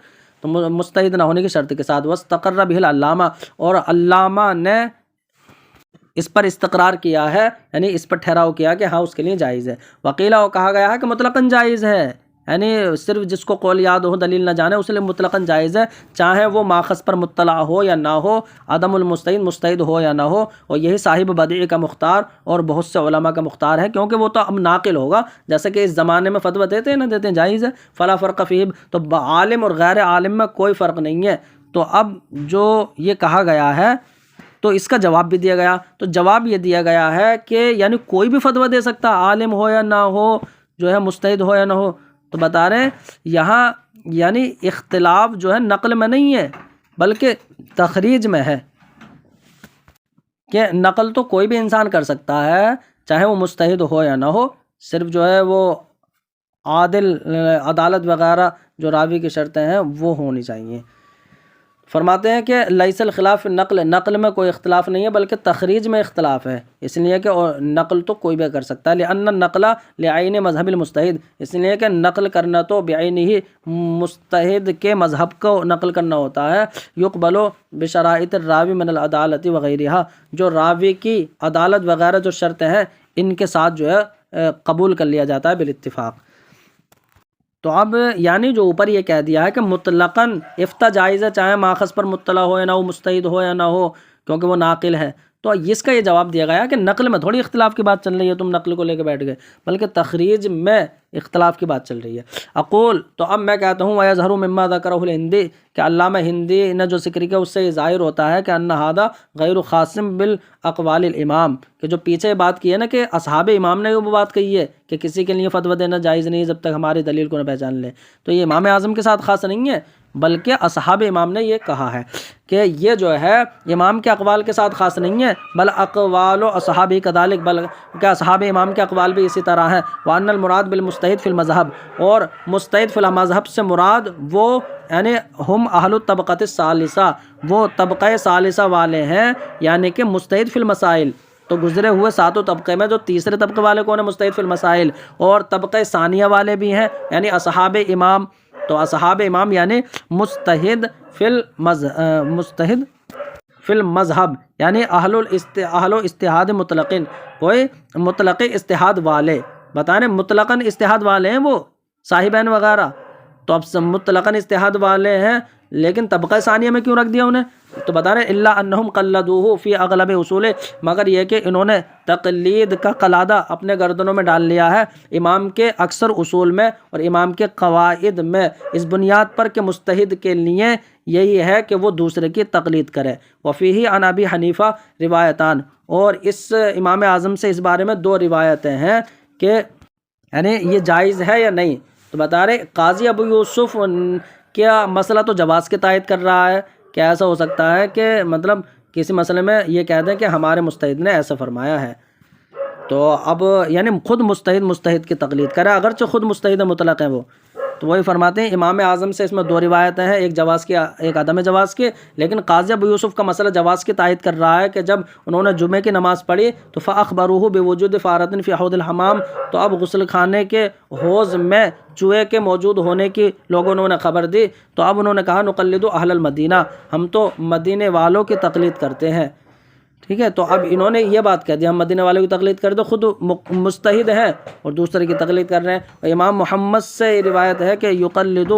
تو مجتہد نہ ہونے کی شرط کے ساتھ واستقر بہ العلامہ، اور علامہ نے اس پر استقرار کیا ہے، یعنی اس پر ٹھہراؤ کیا کہ ہاں اس کے لیے جائز ہے۔ وقیلہ وہ کہا گیا ہے کہ مطلقاً جائز ہے، یعنی صرف جس کو قول یاد ہو دلیل نہ جانے اس لیے مطلقاً جائز ہے، چاہے وہ ماخذ پر مطلع ہو یا نہ ہو، عدم المستعد مستعد ہو یا نہ ہو، اور یہی صاحب بدیع کا مختار اور بہت سے علماء کا مختار ہے، کیونکہ وہ تو اب ناقل ہوگا، جیسے کہ اس زمانے میں فتویٰ دیتے ہیں نہ دیتے ہیں جائز ہے، فلا فرق فیہ، تو عالم اور غیر عالم میں کوئی فرق نہیں ہے۔ تو اب جو یہ کہا گیا ہے تو اس کا جواب بھی دیا گیا، تو جواب یہ دیا گیا ہے کہ یعنی کوئی بھی فتویٰ دے سکتا، عالم ہو یا نہ ہو، جو ہے مجتہد ہو یا نہ ہو۔ تو بتا رہے ہیں یہاں یعنی اختلاف جو ہے نقل میں نہیں ہے بلکہ تخریج میں ہے، کہ نقل تو کوئی بھی انسان کر سکتا ہے چاہے وہ مجتہد ہو یا نہ ہو، صرف جو ہے وہ عدالت وغیرہ جو راوی کی شرطیں ہیں وہ ہونی چاہیے۔ فرماتے ہیں کہ لیس الخلاف نقل، نقل میں کوئی اختلاف نہیں ہے بلکہ تخریج میں اختلاف ہے، اس لیے کہ نقل تو کوئی بھی کر سکتا ہے، لأن النقل لعین مذہب المجتہد، اس لیے کہ نقل کرنا تو بعین ہی مجتہد کے مذہب کو نقل کرنا ہوتا ہے۔ یقبل بشرائط الراوی من العدالت وغیرہ، جو راوی کی عدالت وغیرہ جو شرطیں ہیں ان کے ساتھ جو ہے قبول کر لیا جاتا ہے بالاتفاق۔ تو اب یعنی جو اوپر یہ کہہ دیا ہے کہ مطلقاً افتہ جائز ہے، چاہے ماخذ پر مطلع ہو یا نہ ہو، مجتہد ہو یا نہ ہو، کیونکہ وہ ناقل ہے، تو اس کا یہ جواب دیا گیا کہ نقل میں تھوڑی اختلاف کی بات چل رہی ہے، تم نقل کو لے کے بیٹھ گئے، بلکہ تخریج میں اختلاف کی بات چل رہی ہے۔ اقول، تو اب میں کہتا ہوں وَيَظْهَرُ مِمَّا ذَكَرَهُ الْهِنْدِي، کہ علامہ ہندی نے جو ذکر کیا اس سے یہ ظاہر ہوتا ہے کہ أَنَّ هَذَا غَيْرُ خَاصٍ بِالْأَقْوَالِ الْإِمَام، کہ جو پیچھے بات کی ہے نا کہ اصحاب امام نے وہ بات کہی ہے کہ کسی کے لیے فتویٰ دینا جائز نہیں جب تک ہماری دلیل کو نہ پہچان لے، تو یہ امام اعظم کے ساتھ خاص نہیں ہے بلکہ اصحاب امام نے یہ کہا ہے کہ یہ جو ہے امام کے اقوال کے ساتھ خاص نہیں ہے، بل اقوال و اصحابی کذالک، بلکہ اصحاب امام کے اقوال بھی اسی طرح ہیں۔ وان المراد بالمجتہد فی المذہب، اور مجتہد فی المذہب سے مراد وہ یعنی ہم اہل الطبقۃ الثالثہ، وہ طبقہ ثالثہ والے ہیں، یعنی کہ مجتہد فی المسائل، تو گزرے ہوئے ساتوں طبقے میں جو تیسرے طبقے والے کون ہیں؟ مجتہد فی المسائل، اور طبقہ ثانیہ والے بھی ہیں یعنی اصحاب امام، تو اصحاب امام یعنی مجتہد فی المذہب یعنی اہل اجتہاد مطلقین، کوئی مطلق اجتہاد والے، بتانے مطلقاً اجتہاد والے ہیں وہ صاحبین وغیرہ، تو اب مطلقاً اجتہاد والے ہیں لیکن طبقہ ثانیہ میں کیوں رکھ دیا انہیں؟ تو بتا رہے الا انہم قلدوہ فی اغلب اصول، مگر یہ کہ انہوں نے تقلید کا قلادہ اپنے گردنوں میں ڈال لیا ہے امام کے اکثر اصول میں اور امام کے قواعد میں، اس بنیاد پر کہ مجتہد کے لیے یہی ہے کہ وہ دوسرے کی تقلید کرے۔ وفیہ عن ابی حنیفہ روایتان، اور اس امام اعظم سے اس بارے میں دو روایتیں ہیں کہ یعنی یہ جائز ہے یا نہیں۔ تو بتا رہے قاضی ابو یوسف کیا مسئلہ تو جواز کے تائید کر رہا ہے، کیا ایسا ہو سکتا ہے کہ مطلب کسی مسئلے میں یہ کہہ دیں کہ ہمارے مجتہد نے ایسا فرمایا ہے، تو اب یعنی خود مجتہد کی تقلید کرے اگرچہ خود مجتہد مطلق ہیں وہ۔ تو وہی فرماتے ہیں امام اعظم سے اس میں دو روایتیں ہیں، ایک جواز کی ایک عدم جواز کی، لیکن قاضی ابو یوسف کا مسئلہ جواز کی تائید کر رہا ہے کہ جب انہوں نے جمعے کی نماز پڑھی تو فاخبروہ بوجود فارۃ فی حوض الحمام، تو اب غسل خانے کے حوض میں چوہے کے موجود ہونے کی لوگوں نے خبر دی، تو اب انہوں نے کہا نقلد اہل المدینہ، ہم تو مدینے والوں کی تقلید کرتے ہیں، ٹھیک ہے۔ تو اب انہوں نے یہ بات کہہ دی ہم مدینے والوں کی تقلید کر دو، خود مجتہد ہیں اور دوسرے کی تقلید کر رہے ہیں۔ اور امام محمد سے روایت ہے کہ یقلد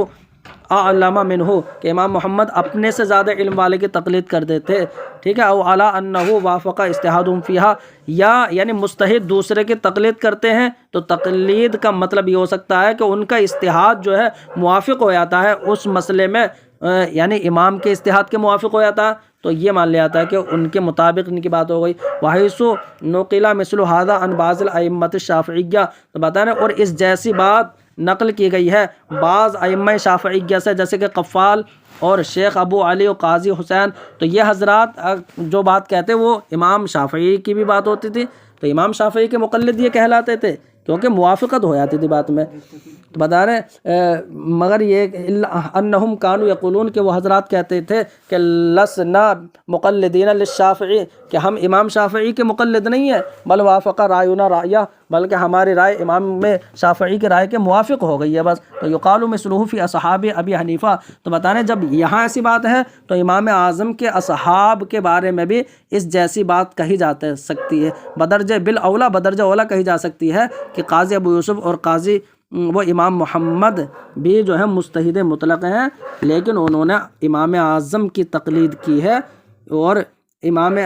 اعلم منہ، کہ امام محمد اپنے سے زیادہ علم والے کی تقلید کرتے تھے، ٹھیک ہے۔ او علی انہ وافق اجتہادہم فیہا، یا یعنی مجتہد دوسرے کی تقلید کرتے ہیں تو تقلید کا مطلب یہ ہو سکتا ہے کہ ان کا اجتہاد جو ہے موافق ہو جاتا ہے اس مسئلے میں، یعنی امام کے اجتہاد کے موافق ہو جاتا ہے، تو یہ مان لیا جاتا ہے کہ ان کے مطابق ان کی بات ہو گئی۔ وحیث نقل مثل هذا عن بعض الائمۃ الشافعیہ، تو بتا رہے اور اس جیسی بات نقل کی گئی ہے بعض ائمہ شافعیہ سے، جیسے کہ قفال اور شیخ ابو علی اور قاضی حسین، تو یہ حضرات جو بات کہتے وہ امام شافعی کی بھی بات ہوتی تھی، تو امام شافعی کے مقلد یہ کہلاتے تھے کیونکہ موافقت ہو جاتی تھی بات میں۔ تو بتا رہے مگر یہ انہم کانوا یقولون کہ وہ حضرات کہتے تھے کہ لسنا مقلدین للشافعی، کہ ہم امام شافعی کے مقلد نہیں ہیں، بل وافق راینا رایہ، بلکہ ہماری رائے امام شافعی کی رائے کے موافق ہو گئی ہے بس۔ تو یقال مثلہ فی اصحاب ابی حنیفہ، تو بتانے جب یہاں ایسی بات ہے تو امام اعظم کے اصحاب کے بارے میں بھی اس جیسی بات کہی جا سکتی ہے، بدرجہ بالاولا، بدرجہ اولا کہی جا سکتی ہے کہ قاضی ابو یوسف اور قاضی وہ امام محمد بھی جو ہے مجتہد مطلق ہیں، لیکن انہوں نے امام اعظم کی تقلید کی ہے، اور امام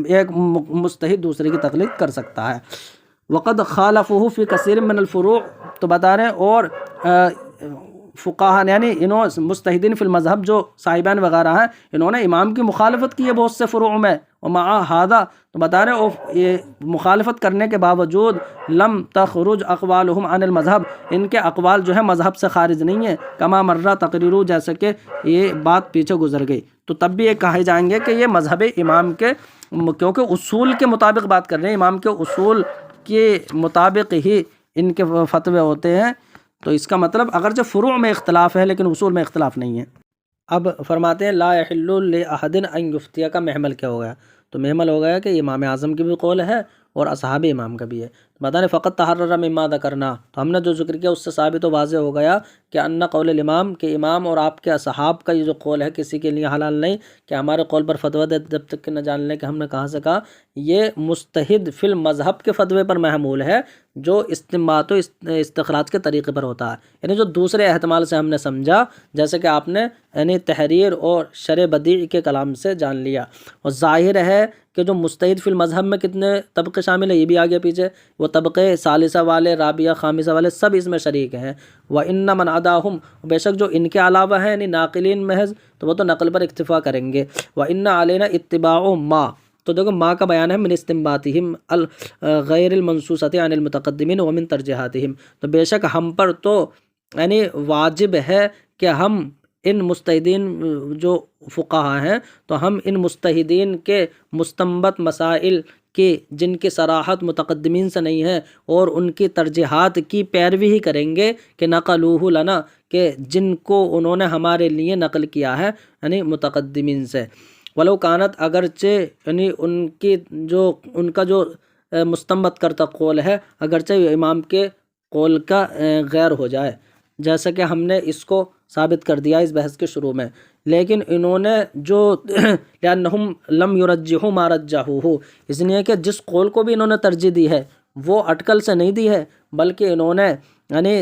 ایک مجتہد دوسرے کی تقلید کر سکتا ہے۔ وقد خالفہ فی کثیر من الفروع، تو بتا رہے ہیں اور فقہاء یعنی انہوں مجتہدین فی المذہب جو صاحبان وغیرہ ہیں، انہوں نے امام کی مخالفت کی ہے بہت سے فروع میں، ومع ھذا، تو بتا رہے ہیں یہ مخالفت کرنے کے باوجود لم تخرج اقوالہم عن المذہب، ان کے اقوال جو ہے مذہب سے خارج نہیں ہیں، کما مرہ تقریرہ، جیسے کہ یہ بات پیچھے گزر گئی، تو تب بھی یہ کہے جائیں گے کہ یہ مذہب امام کے، کیونکہ اصول کے مطابق بات کر رہے ہیں، امام کے اصول کے مطابق ہی ان کے فتوے ہوتے ہیں، تو اس کا مطلب اگرچہ فروع میں اختلاف ہے لیکن اصول میں اختلاف نہیں ہے۔ اب فرماتے ہیں لا یحل لاحد ان یفتیہ، کا محمل کیا ہو گیا؟ تو محمل ہو گیا کہ امام اعظم کی بھی قول ہے اور اصحاب امام کا بھی ہے۔ بتانے فقط تحرر مما ذکرنا، تو ہم نے جو ذکر کیا اس سے ثابت و واضح ہو گیا کہ ان قول الامام، کہ امام اور آپ کے اصحاب کا یہ جو قول ہے کسی کے لیے حلال نہیں کہ ہمارے قول پر فتویٰ دے، جب تک کہ نہ جان لیں کہ ہم نے کہاں سے کہا، یہ مجتہد فی المذہب کے فتوے پر محمول ہے جو استنباط و استخراج کے طریقے پر ہوتا ہے، یعنی جو دوسرے احتمال سے ہم نے سمجھا، جیسے کہ آپ نے یعنی تحریر اور شرح بدیع کے کلام سے جان لیا۔ اور ظاہر ہے کہ جو مجتہد فی المذہب میں کتنے طبقے شامل ہیں، یہ بھی آگے پیچھے، وہ طبقے ثالثہ والے، رابعہ، خامسہ والے سب اس میں شریک ہیں۔ وَإِنَّ مَنْ عَدَاهُمْ، بے شک جو ان کے علاوہ ہیں یعنی ناقلین محض، تو وہ تو نقل پر اکتفا کریں گے۔ وَإِنَّ عَلَيْنَا اتِّبَاعُ مَا، تو دیکھو ما کا بیان ہے من استنباطہم غیر المنصوصۃ عن المتقدمین ومن ترجیحاتہم، تو بے شک ہم پر تو یعنی واجب ہے کہ ہم ان مجتہدین جو فقہاء ہیں، تو ہم ان مجتہدین کے مستنبط مسائل کی جن کی صراحت متقدمین سے نہیں ہے اور ان کی ترجیحات کی پیروی ہی کریں گے کہ نقلوہ لنا، کہ جن کو انہوں نے ہمارے لیے نقل کیا ہے یعنی متقدمین سے۔ ولو کانت، اگرچہ یعنی ان کا جو مستنبط کرتا قول ہے اگرچہ امام کے قول کا غیر ہو جائے، جیسا کہ ہم نے اس کو ثابت کر دیا اس بحث کے شروع میں، لیکن انہوں نے جو لأنہم لم یرجحوا ما رجحوہ، اس لیے کہ جس قول کو بھی انہوں نے ترجیح دی ہے وہ اٹکل سے نہیں دی ہے، بلکہ انہوں نے یعنی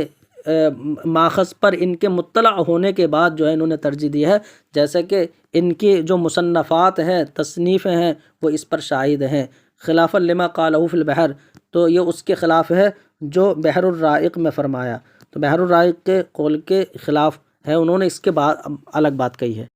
ماخذ پر ان کے مطلع ہونے کے بعد جو ہے انہوں نے ترجیح دی ہے، جیسے کہ ان کی جو مصنفات ہیں، تصنیفیں ہیں، وہ اس پر شاہد ہیں۔ خلافا لما قالہ فی البحر، تو یہ اس کے خلاف ہے جو بحر الرائق میں فرمایا، تو بحر الرائق کے قول کے خلاف ہے، انہوں نے اس کے بعد الگ بات کہی ہے۔